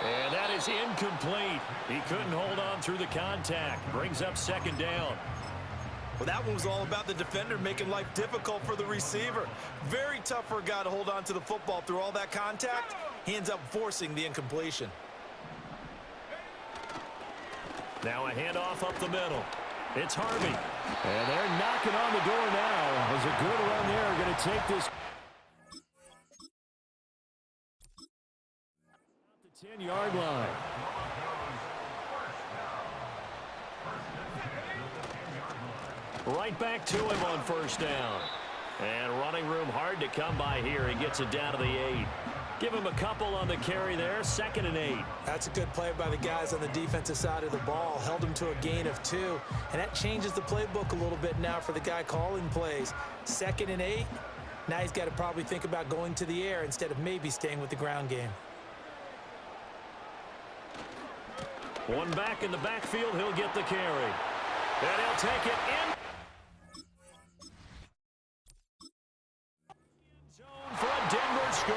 And that is incomplete. He couldn't hold on through the contact. Brings up 2nd down. Well, that one was all about the defender making life difficult for the receiver. Very tough for a guy to hold on to the football through all that contact. He ends up forcing the incompletion. Now a handoff up the middle. It's Harvey. And they're knocking on the door now. As a good run there, going to take this. The 10-yard line. Right back to him on 1st down. And running room hard to come by here. He gets it down to the 8. Give him a couple on the carry there. 2nd and 8. That's a good play by the guys on the defensive side of the ball. Held him to a gain of 2. And that changes the playbook a little bit now for the guy calling plays. 2nd and 8. Now he's got to probably think about going to the air instead of maybe staying with the ground game. One back in the backfield. He'll get the carry. And he'll take it in. Zone for a Denver score.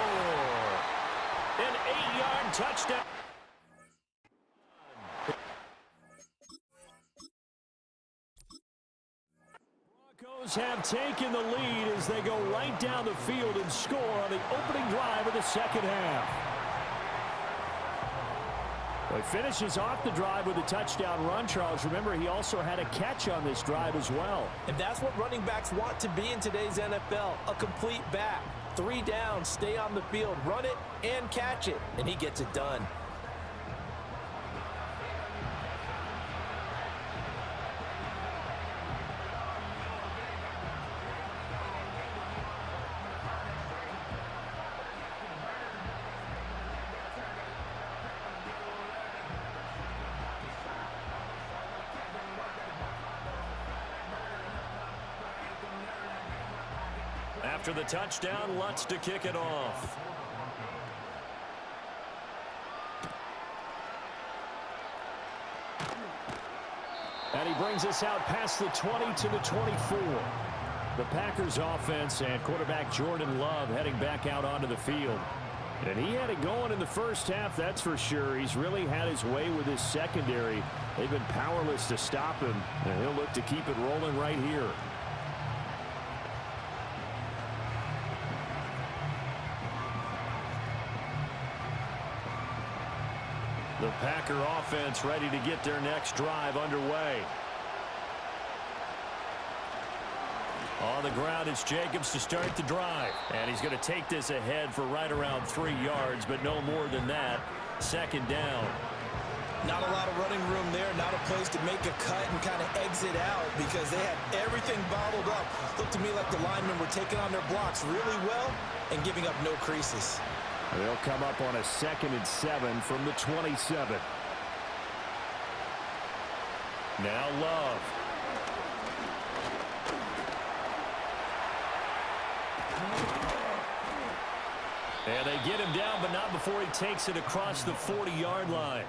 An 8-yard touchdown. Broncos have taken the lead as they go right down the field and score on the opening drive of the 2nd half. He finishes off the drive with a touchdown run, Charles. Remember, he also had a catch on this drive as well. And that's what running backs want to be in today's NFL, a complete back. 3 downs, stay on the field, run it, and catch it. And he gets it done. After the touchdown, Lutz to kick it off. And he brings us out past the 20 to the 24. The Packers offense and quarterback Jordan Love heading back out onto the field. And he had it going in the 1st half, that's for sure. He's really had his way with his secondary. They've been powerless to stop him, and he'll look to keep it rolling right here. The Packer offense ready to get their next drive underway. On the ground, it's Jacobs to start the drive. And he's going to take this ahead for right around 3 yards, but no more than that. Second down. Not a lot of running room there, not a place to make a cut and kind of exit out because they had everything bottled up. Looked to me like the linemen were taking on their blocks really well and giving up no creases. They'll come up on a 2nd and 7 from the 27. Now Love. And they get him down, but not before he takes it across the 40-yard line.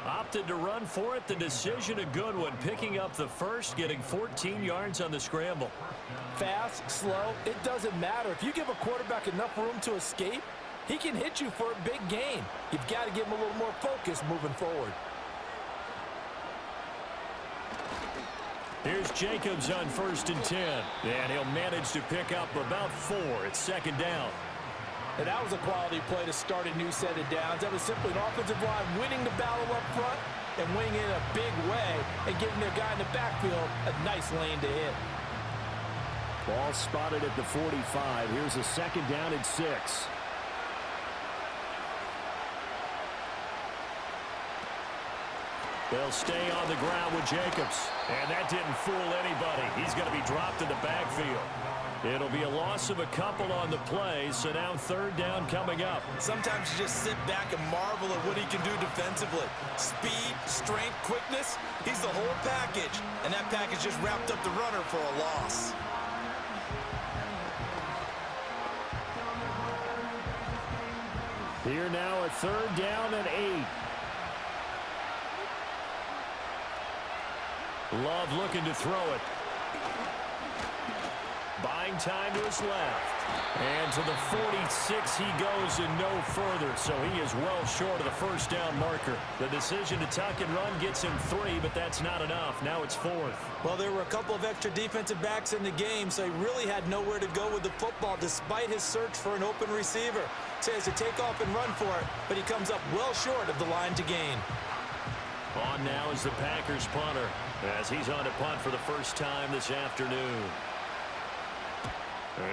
Opted to run for it. The decision a good one. Picking up the first, getting 14 yards on the scramble. Fast, slow, it doesn't matter. If you give a quarterback enough room to escape, he can hit you for a big gain. You've got to give him a little more focus moving forward. Here's Jacobs on 1st and 10. And he'll manage to pick up about 4. It's 2nd down. And that was a quality play to start a new set of downs. That was simply an offensive line winning the battle up front and winning in a big way and giving their guy in the backfield a nice lane to hit. Ball spotted at the 45. Here's a 2nd down and 6. They'll stay on the ground with Jacobs. And that didn't fool anybody. He's going to be dropped in the backfield. It'll be a loss of a couple on the play, so now 3rd down coming up. Sometimes you just sit back and marvel at what he can do defensively. Speed, strength, quickness, he's the whole package. And that package just wrapped up the runner for a loss. Here now a 3rd down and 8. Love looking to throw it. Buying time to his left. And to the 46 he goes and no further. So he is well short of the 1st down marker. The decision to tuck and run gets him 3, but that's not enough. Now it's 4th. Well, there were a couple of extra defensive backs in the game, so he really had nowhere to go with the football despite his search for an open receiver. So he has to take off and run for it, but he comes up well short of the line to gain. On now is the Packers punter as he's on to punt for the first time this afternoon.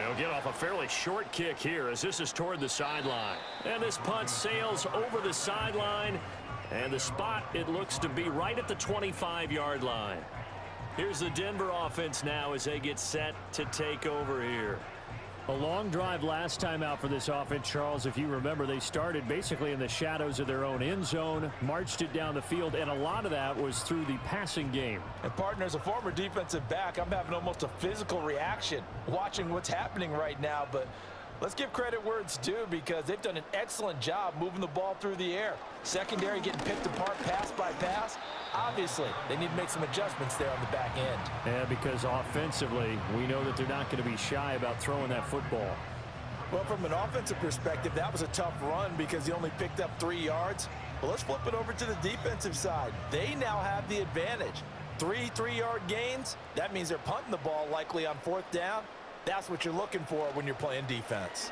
He'll get off a fairly short kick here as this is toward the sideline. And this punt sails over the sideline. And the spot, it looks to be right at the 25-yard line. Here's the Denver offense now as they get set to take over here. A long drive last time out for this offense, Charles. If you remember, they started basically in the shadows of their own end zone, marched it down the field, and a lot of that was through the passing game. And partner, as a former defensive back, I'm having almost a physical reaction watching what's happening right now. But let's give credit where it's due because they've done an excellent job moving the ball through the air. Secondary getting picked apart pass by pass. Obviously, they need to make some adjustments there on the back end. Yeah, because offensively, we know that they're not going to be shy about throwing that football. Well, from an offensive perspective, that was a tough run because he only picked up 3 yards. But let's flip it over to the defensive side. They now have the advantage. 3 3-yard gains. That means they're punting the ball likely on 4th down. That's what you're looking for when you're playing defense.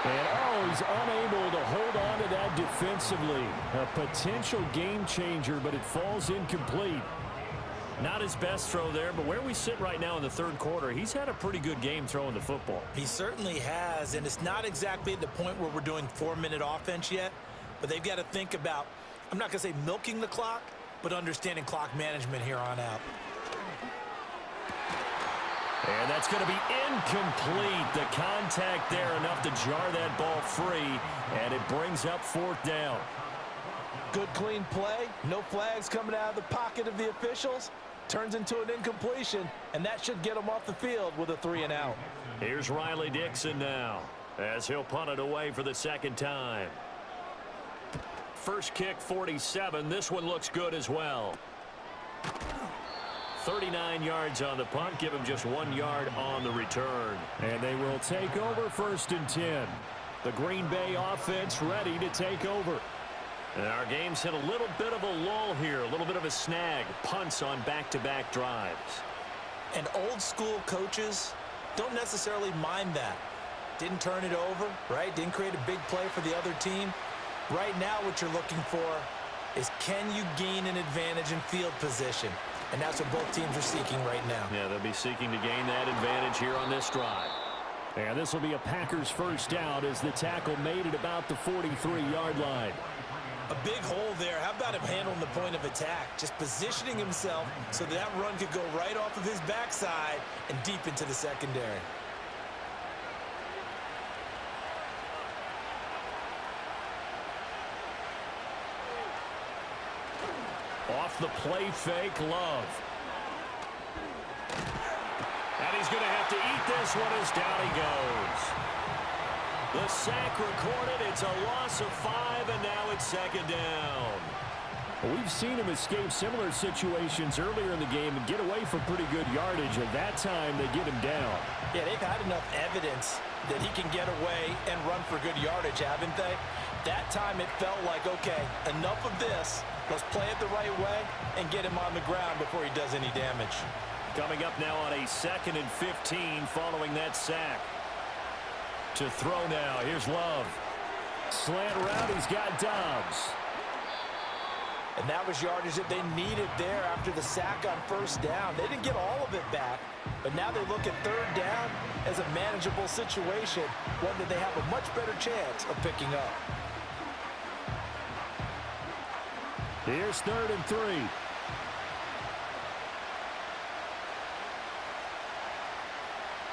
And he's unable to hold on to that defensively. A potential game changer, but it falls incomplete. Not his best throw there, but where we sit right now in the 3rd quarter, he's had a pretty good game throwing the football. He certainly has, and it's not exactly at the point where we're doing 4-minute offense yet, but they've got to think about, I'm not going to say milking the clock, but understanding clock management here on out. And that's going to be incomplete. The contact there enough to jar that ball free, and it brings up 4th down. Good clean play. No flags coming out of the pocket of the officials. Turns into an incompletion, and that should get him off the field with a 3-and-out. Here's Riley Dixon now as he'll punt it away for the 2nd time. First kick, 47. This one looks good as well. 39 yards on the punt. Give him just 1 yard on the return. And they will take over 1st and 10. The Green Bay offense ready to take over. And our game's hit a little bit of a lull here, a little bit of a snag. Punts on back-to-back drives. And old school coaches don't necessarily mind that. Didn't turn it over, right? Didn't create a big play for the other team. Right now what you're looking for is can you gain an advantage in field position? and that's what both teams are seeking right now. Yeah, they'll be seeking to gain that advantage here on this drive. And this will be a Packers first down as the tackle made at about the 43-yard line. A big hole there. How about him handling the point of attack? Just positioning himself so that run could go right off of his backside and deep into the secondary. Off the play fake, Love. And he's going to have to eat this one as down he goes. The sack recorded. It's a loss of 5, and now it's second down. We've seen him escape similar situations earlier in the game and get away from pretty good yardage, and that time they get him down. Yeah, they've had enough evidence that he can get away and run for good yardage, haven't they? That time it felt like, okay, enough of this. Let's play it the right way and get him on the ground before he does any damage. Coming up now on a 2nd and 15 following that sack. To throw now, here's Love. Slant route, he's got Dobbs. And that was yardage that they needed there after the sack on first down. They didn't get all of it back, but now they look at third down as a manageable situation, one that they have a much better chance of picking up. Here's 3rd and 3.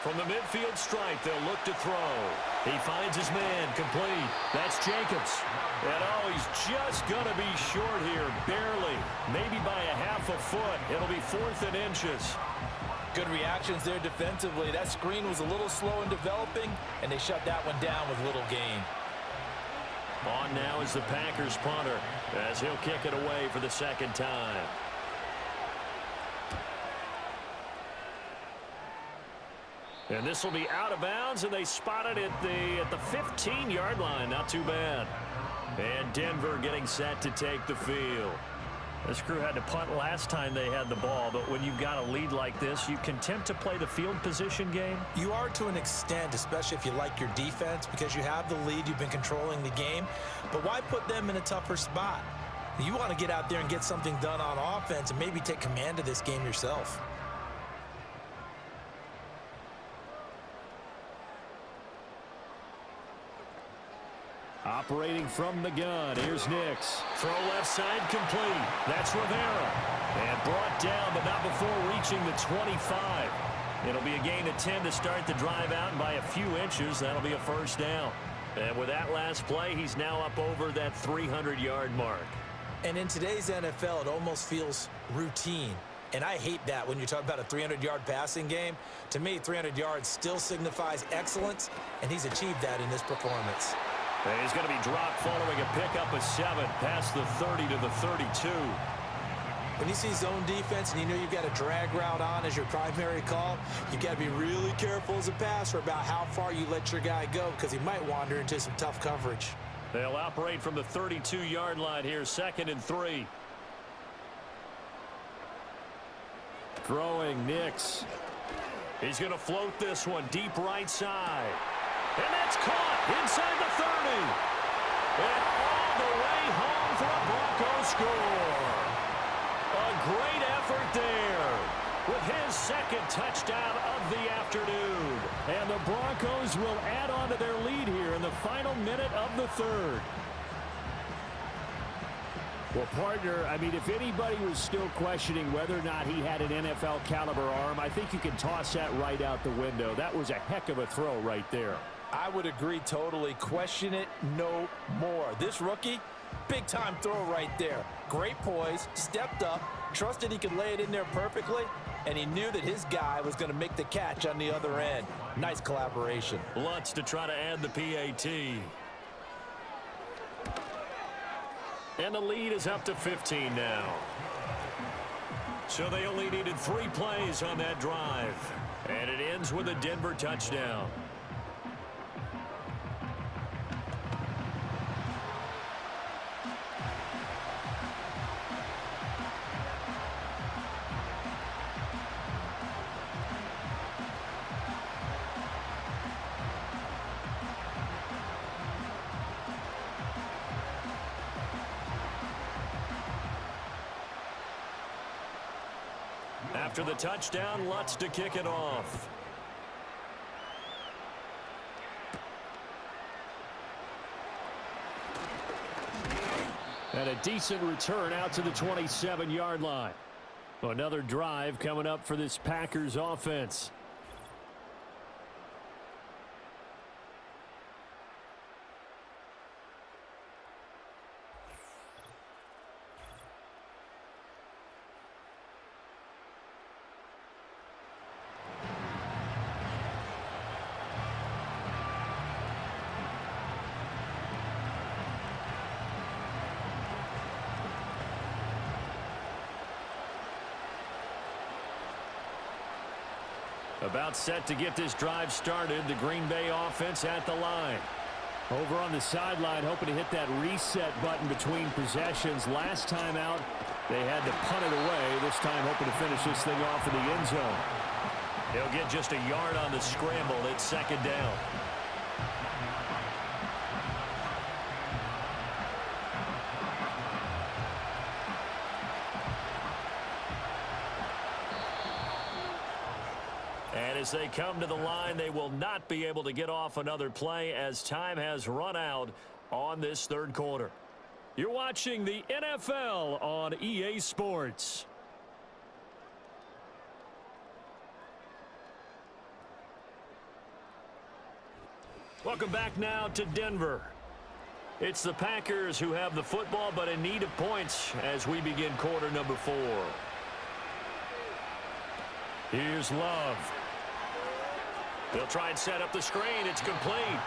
From the midfield stripe, they'll look to throw. He finds his man, complete. That's Jacobs. And oh, he's just going to be short here, barely. Maybe by a half a foot. It'll be 4th and inches. Good reactions there defensively. That screen was a little slow in developing, and they shut that one down with little gain. On now is the Packers punter, as he'll kick it away for the second time. And this will be out of bounds, and they spot it at the 15-yard line. Not too bad. And Denver getting set to take the field. This crew had to punt last time they had the ball, but when you've got a lead like this, you can tempt to play the field position game. You are to an extent, especially if you like your defense, because you have the lead, you've been controlling the game. But why put them in a tougher spot? You want to get out there and get something done on offense and maybe take command of this game yourself. Operating from the gun, here's Nix. Throw left side complete. That's Rivera. And brought down, but not before reaching the 25. It'll be a gain of 10 to start the drive out, and by a few inches, that'll be a first down. And with that last play, he's now up over that 300-yard mark. And in today's NFL, it almost feels routine. And I hate that when you talk about a 300-yard passing game. To me, 300 yards still signifies excellence, and he's achieved that in this performance. And he's going to be dropped following a pickup of 7 past the 30 to the 32. When you see zone defense and you know you've got a drag route on as your primary call, you've got to be really careful as a passer about how far you let your guy go because he might wander into some tough coverage. They'll operate from the 32-yard line here, 2nd and 3. Throwing Nix. He's going to float this one deep right side. And that's caught inside the 30. And all the way home for a Broncos score. A great effort there with his 2nd touchdown of the afternoon. And the Broncos will add on to their lead here in the final minute of the 3rd. Well, partner, I mean, if anybody was still questioning whether or not he had an NFL caliber arm, I think you can toss that right out the window. That was a heck of a throw right there. I would agree totally. Question it no more. This rookie, big-time throw right there. Great poise, stepped up, trusted he could lay it in there perfectly, and he knew that his guy was going to make the catch on the other end. Nice collaboration. Lutz to try to add the PAT. And the lead is up to 15 now. So they only needed 3 plays on that drive. And it ends with a Denver touchdown. After the touchdown, Lutz to kick it off. And a decent return out to the 27-yard line. Another drive coming up for this Packers offense. About set to get this drive started. The Green Bay offense at the line. Over on the sideline, hoping to hit that reset button between possessions. Last time out, they had to punt it away. This time, hoping to finish this thing off in the end zone. They'll get just a yard on the scramble. It's second down. And as they come to the line, they will not be able to get off another play as time has run out on this third quarter. You're watching the NFL on EA Sports. Welcome back now to Denver. It's the Packers who have the football, but in need of points as we begin quarter number 4. Here's Love. They'll try and set up the screen. It's complete.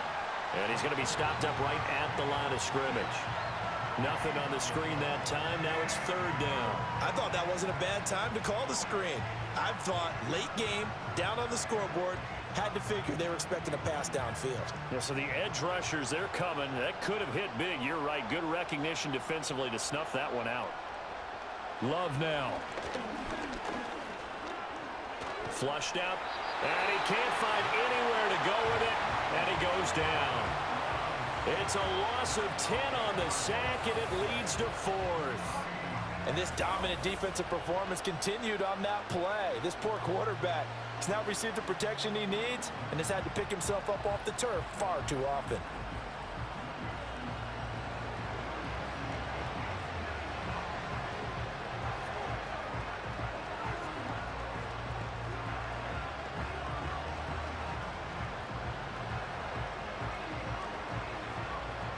And he's going to be stopped up right at the line of scrimmage. Nothing on the screen that time. Now it's third down. I thought that wasn't a bad time to call the screen. I thought late game, down on the scoreboard, had to figure they were expecting a pass downfield. Yeah, so the edge rushers, they're coming. That could have hit big. You're right. Good recognition defensively to snuff that one out. Love now. Flushed out. And he can't find anywhere to go with it. And he goes down. It's a loss of 10 on the sack, and it leads to 4th. And this dominant defensive performance continued on that play. This poor quarterback has now received the protection he needs and has had to pick himself up off the turf far too often.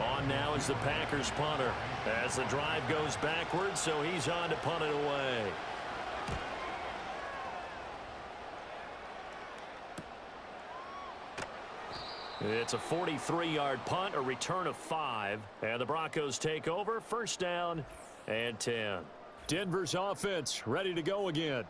On now is the Packers punter as the drive goes backwards, so he's on to punt it away. It's a 43-yard punt, a return of 5, and the Broncos take over, first down and 10. Denver's offense ready to go again.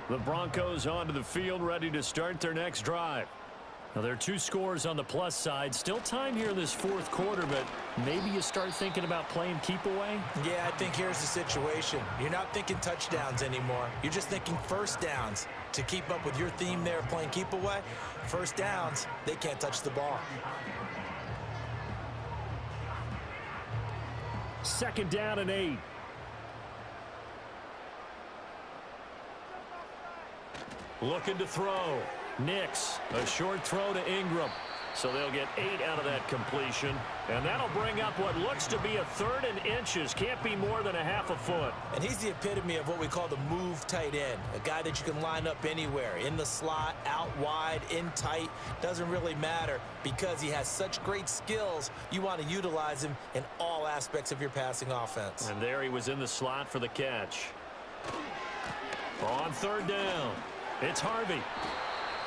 The Broncos onto the field, ready to start their next drive. Now, there are 2 scores on the plus side. Still time here in this fourth quarter, but maybe you start thinking about playing keep away? Yeah, I think here's the situation. You're not thinking touchdowns anymore. You're just thinking first downs. To keep up with your theme there, playing keep away, first downs, they can't touch the ball. Second down and 8. Looking to throw. Nix, a short throw to Ingram. So they'll get 8 out of that completion. And that'll bring up what looks to be a 3rd and inches. Can't be more than a half a foot. And he's the epitome of what we call the move tight end. A guy that you can line up anywhere. In the slot, out wide, in tight. Doesn't really matter because he has such great skills. You want to utilize him in all aspects of your passing offense. And there he was in the slot for the catch. On third down, it's Harvey.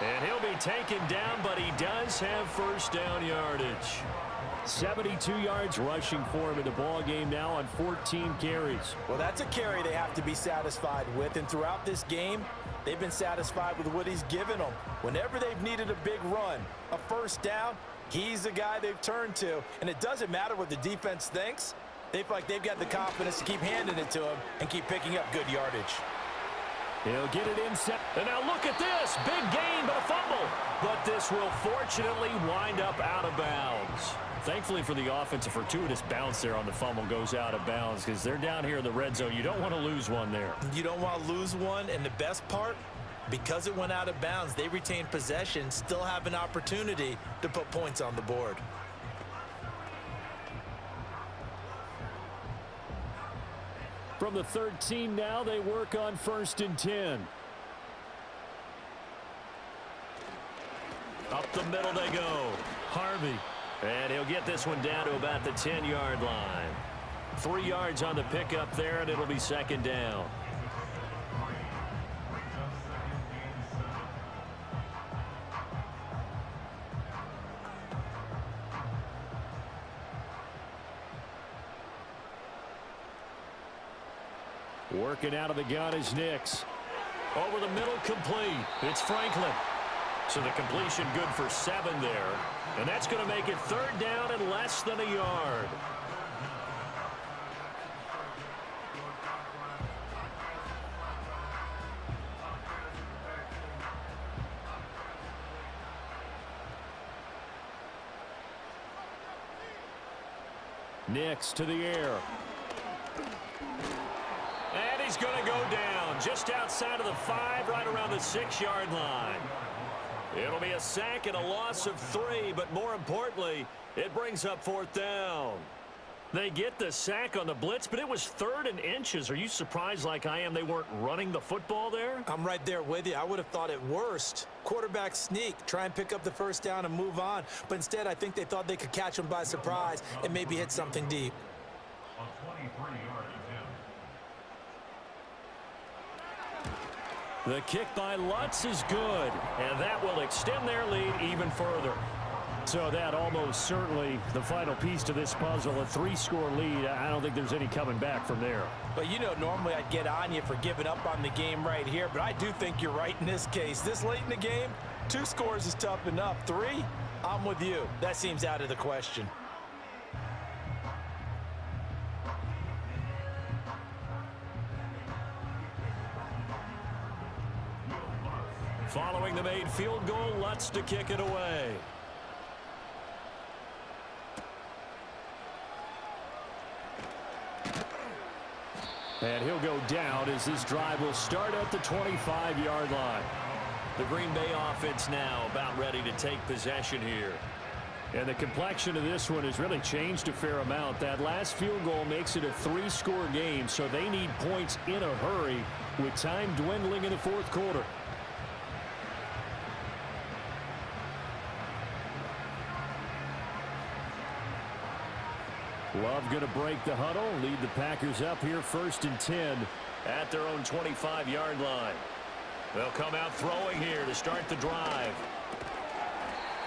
And he'll be taken down, but he does have first down yardage. 72 yards rushing for him in the ball game now on 14 carries. Well, that's a carry they have to be satisfied with, and throughout this game, they've been satisfied with what he's given them. Whenever they've needed a big run, a first down, he's the guy they've turned to, and it doesn't matter what the defense thinks. They feel like they've got the confidence to keep handing it to him and keep picking up good yardage. He'll get it inside. And now look at this. Big gain, but a fumble. But this will fortunately wind up out of bounds. Thankfully for the offense, a fortuitous bounce there on the fumble goes out of bounds because they're down here in the red zone. You don't want to lose one there. You don't want to lose one, and the best part, because it went out of bounds, they retain possession, still have an opportunity to put points on the board. From the 13 now, they work on 1st and 10. Up the middle they go. Harvey. And he'll get this one down to about the 10-yard line. 3 yards on the pickup there, and it'll be second down. Working out of the gun is Nix. Over the middle, complete. It's Franklin. So the completion good for 7 there. And that's going to make it 3rd down and less than a yard. Nix to the air. And he's going to go down just outside of the 5, right around the 6-yard line. It'll be a sack and a loss of 3, but more importantly, it brings up 4th down. They get the sack on the blitz, but it was 3rd and inches. Are you surprised like I am they weren't running the football there? I'm right there with you. I would have thought it worst. Quarterback sneak, try and pick up the first down and move on. But instead, I think they thought they could catch him by surprise and maybe hit something deep. The kick by Lutz is good, and that will extend their lead even further. So that almost certainly the final piece to this puzzle, a 3-score lead. I don't think there's any coming back from there. But you know, normally I'd get on you for giving up on the game right here, but I do think you're right in this case. This late in the game, 2 scores is tough enough. 3, I'm with you. That seems out of the question. Following the made field goal, Lutz to kick it away. And he'll go down as this drive will start at the 25-yard line. The Green Bay offense now about ready to take possession here. And the complexion of this one has really changed a fair amount. That last field goal makes it a 3-score game, so they need points in a hurry with time dwindling in the 4th quarter. Love going to break the huddle, lead the Packers up here 1st and 10 at their own 25-yard line. They'll come out throwing here to start the drive.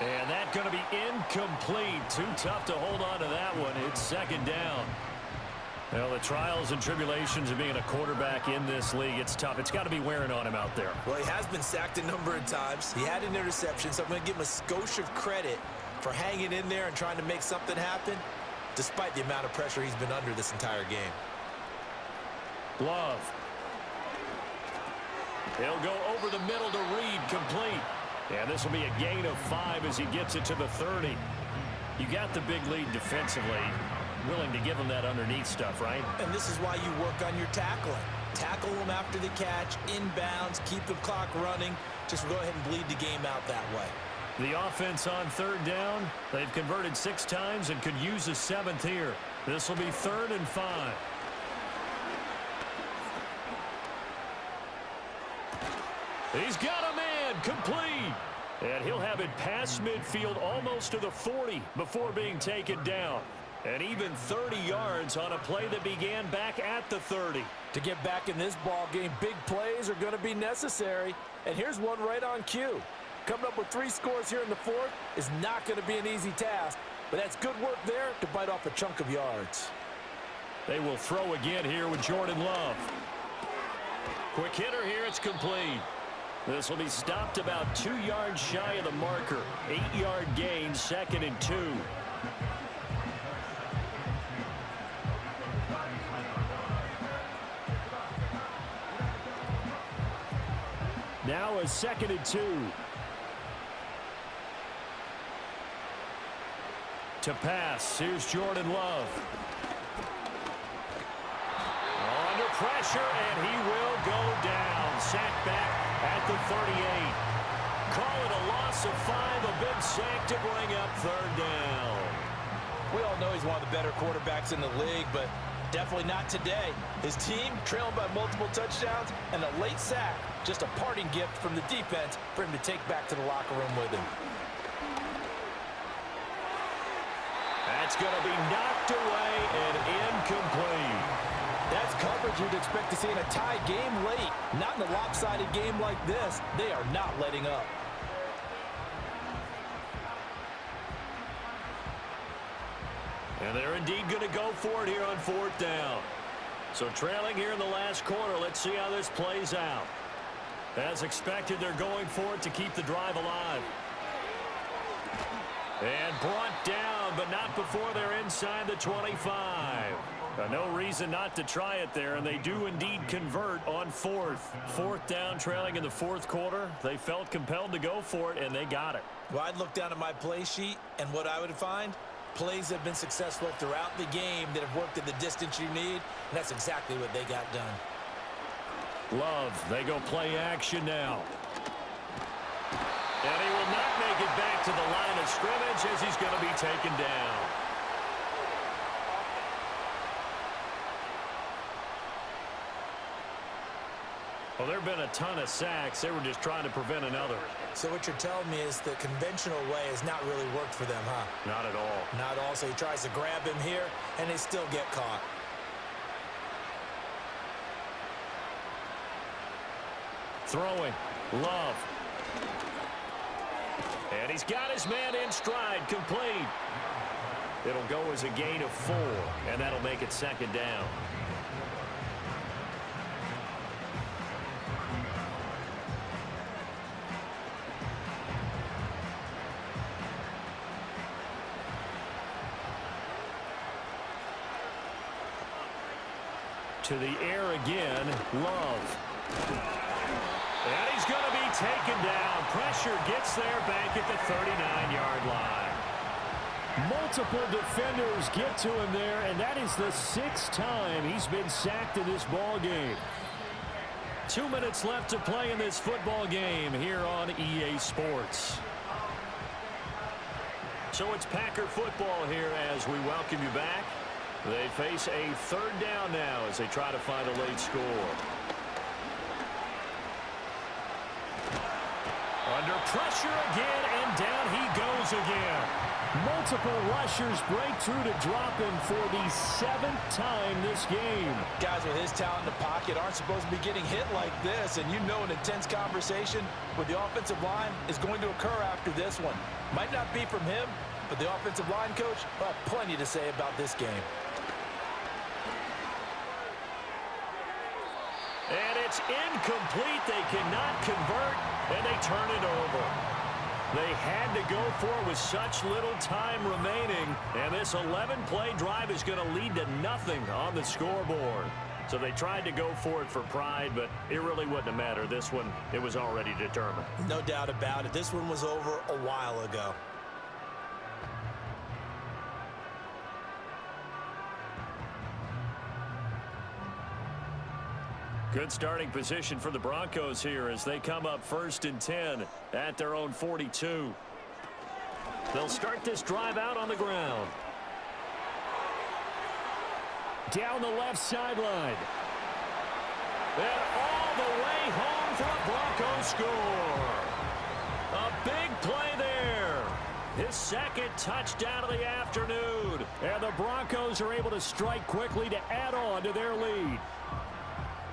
And that's going to be incomplete. Too tough to hold on to that one. It's 2nd down. Well, the trials and tribulations of being a quarterback in this league, it's tough. It's got to be wearing on him out there. Well, he has been sacked a number of times. He had an interception, so I'm going to give him a skosh of credit for hanging in there and trying to make something happen, despite the amount of pressure he's been under this entire game. Love. He'll go over the middle to Reed, complete. And this will be a gain of 5 as he gets it to the 30. You got the big lead defensively. Willing to give him that underneath stuff, right? And this is why you work on your tackling. Tackle them after the catch, inbounds, keep the clock running. Just go ahead and bleed the game out that way. The offense on 3rd down. They've converted 6 times and could use a 7th here. This will be 3rd and 5. He's got a man, complete. And he'll have it past midfield almost to the 40 before being taken down. And even 30 yards on a play that began back at the 30. To get back in this ball game, big plays are going to be necessary. And here's one right on cue. Coming up with 3 scores here in the fourth is not going to be an easy task, but that's good work there to bite off a chunk of yards. They will throw again here with Jordan Love. Quick hitter here, it's complete. This will be stopped about 2 yards shy of the marker. 8-yard gain, 2nd and 2. Now a 2nd and 2. To pass, here's Jordan Love. Under pressure, and he will go down. Sacked back at the 38. Call it a loss of 5, a big sack to bring up 3rd down. We all know he's one of the better quarterbacks in the league, but definitely not today. His team trailing by multiple touchdowns, and a late sack, just a parting gift from the defense for him to take back to the locker room with him. That's going to be knocked away and incomplete. That's coverage you'd expect to see in a tie game late. Not in a lopsided game like this. They are not letting up. And they're indeed going to go for it here on 4th down. So trailing here in the last quarter, let's see how this plays out. As expected, they're going for it to keep the drive alive. And brought down, but not before they're inside the 25. No reason not to try it there, and they do indeed convert on 4th. 4th down, trailing in the 4th quarter. They felt compelled to go for it, and they got it. Well, I'd look down at my play sheet, and what I would find, plays have been successful throughout the game that have worked at the distance you need, and that's exactly what they got done. Love, they go play action now. And he will not make it back to the line of scrimmage as he's going to be taken down. Well, there have been a ton of sacks. They were just trying to prevent another. So what you're telling me is the conventional way has not really worked for them, huh? Not at all. Not at all. So he tries to grab him here, and they still get caught. Throwing. Love. And he's got his man in stride, complete. It'll go as a gain of 4, and that'll make it 2nd down. To the air again, Love. And he's going to be taken down. Pressure gets there back at the 39-yard line. Multiple defenders get to him there, and that is the 6th time he's been sacked in this ball game. 2 minutes left to play in this football game here on EA Sports. So it's Packer football here as we welcome you back. They face a 3rd down now as they try to find a late score. Under pressure again, and down he goes again. Multiple rushers break through to drop him for the 7th time this game. Guys with his talent in the pocket aren't supposed to be getting hit like this, and you know an intense conversation with the offensive line is going to occur after this one. Might not be from him, but the offensive line coach, well, plenty to say about this game. And it's incomplete. They cannot convert, and they turn it over. They had to go for it with such little time remaining, and this 11-play drive is going to lead to nothing on the scoreboard. So they tried to go for it for pride, but it really wouldn't have mattered. This one, it was already determined. No doubt about it. This one was over a while ago. Good starting position for the Broncos here as they come up 1st and 10 at their own 42. They'll start this drive out on the ground. Down the left sideline. And all the way home for a Broncos score. A big play there. His 2nd touchdown of the afternoon. And the Broncos are able to strike quickly to add on to their lead.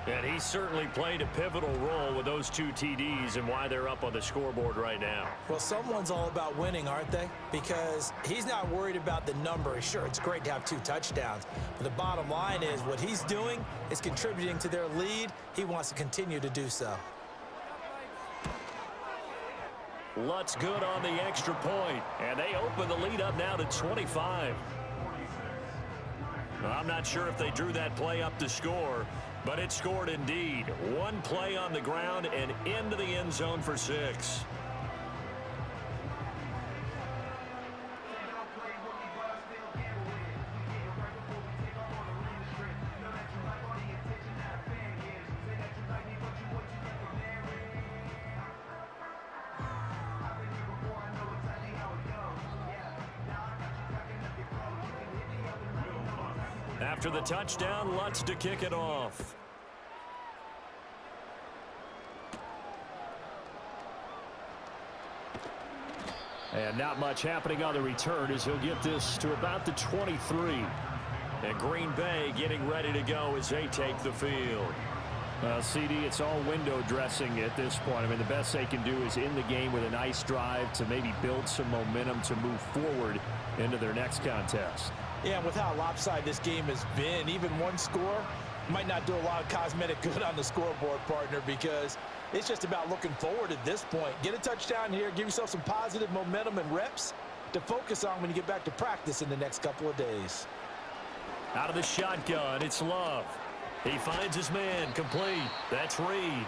And he certainly played a pivotal role with those 2 TDs and why they're up on the scoreboard right now. Well, someone's all about winning, aren't they? Because he's not worried about the number. Sure, it's great to have 2 touchdowns. But the bottom line is what he's doing is contributing to their lead. He wants to continue to do so. Lutt's good on the extra point. And they open the lead up now to 25. Well, I'm not sure if they drew that play up to score, but it scored indeed. 1 play on the ground and into the end zone for 6. After the touchdown, Lutz to kick it off. And not much happening on the return as he'll get this to about the 23. And Green Bay getting ready to go as they take the field. CD, it's all window dressing at this point. I mean, the best they can do is end the game with a nice drive to maybe build some momentum to move forward into their next contest. Yeah, and with how lopsided this game has been, even 1 score might not do a lot of cosmetic good on the scoreboard, partner, because it's just about looking forward at this point. Get a touchdown here, give yourself some positive momentum and reps to focus on when you get back to practice in the next couple of days. Out of the shotgun, it's Love. He finds his man, complete. That's Reed.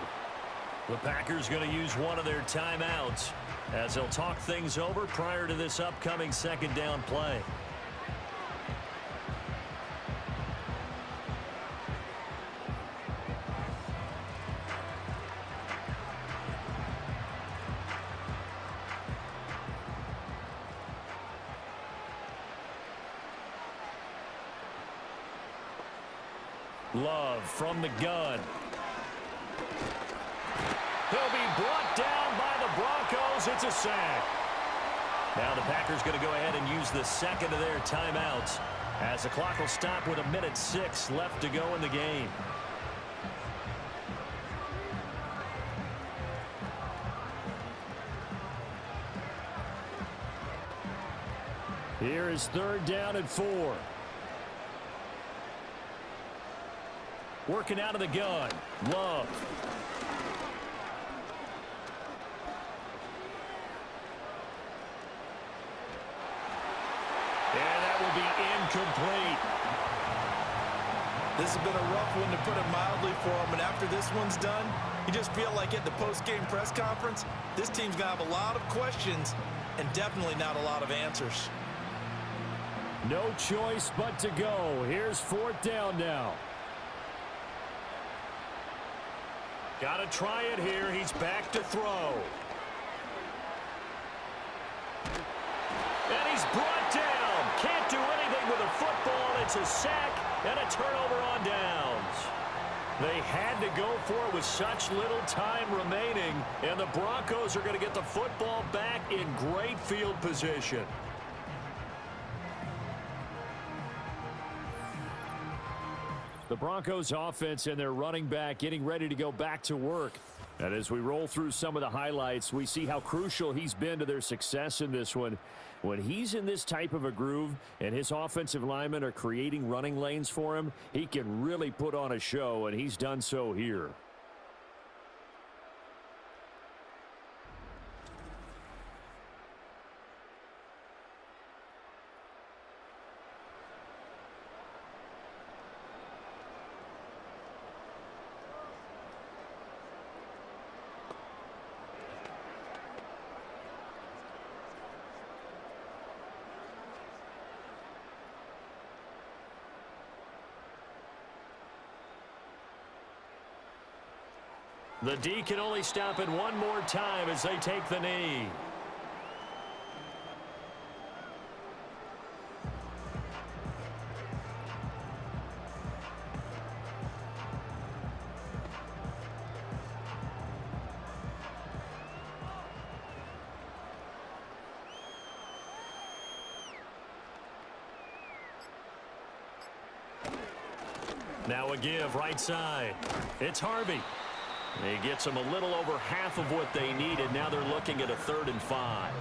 The Packers going to use one of their timeouts as they'll talk things over prior to this upcoming 2nd down play. Love from the gun. He'll be brought down by the Broncos. It's a sack. Now the Packers going to go ahead and use the 2nd of their timeouts as the clock will stop with 1:06 left to go in the game. Here is 3rd down and 4. Working out of the gun. Love. And that will be incomplete. This has been a rough one, to put it mildly, for him. And after this one's done, you just feel like at the post-game press conference, this team's going to have a lot of questions and definitely not a lot of answers. No choice but to go. Here's 4th down now. Got to try it here. He's back to throw. And he's brought down. Can't do anything with a football. It's a sack and a turnover on downs. They had to go for it with such little time remaining, and the Broncos are going to get the football back in great field position. The Broncos offense and their running back getting ready to go back to work. And as we roll through some of the highlights, we see how crucial he's been to their success in this one. When he's in this type of a groove and his offensive linemen are creating running lanes for him, he can really put on a show, and he's done so here. The D can only stop it one more time as they take the knee. Now a give right side. It's Harvey. He gets them a little over half of what they needed. Now they're looking at a 3rd and 5.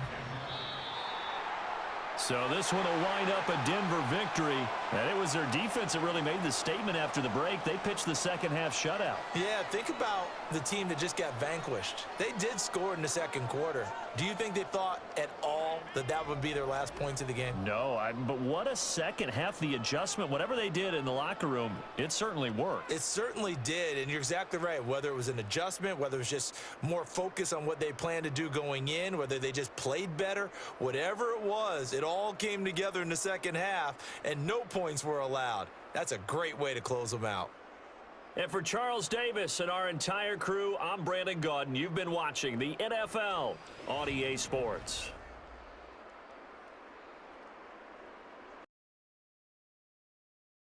So this one will wind up a Denver victory. And it was their defense that really made the statement after the break. They pitched the second half shutout. Yeah, think about the team that just got vanquished. They did score in the second quarter. Do you think they thought at all that that would be their last points of the game? No, but what a second half. The adjustment, whatever they did in the locker room, it certainly worked. It certainly did, and you're exactly right. Whether it was an adjustment, whether it was just more focus on what they planned to do going in, whether they just played better, whatever it was, it all came together in the second half, and no points were allowed. That's a great way to close them out. And for Charles Davis and our entire crew, I'm Brandon Gaudin. You've been watching the NFL on EA Sports.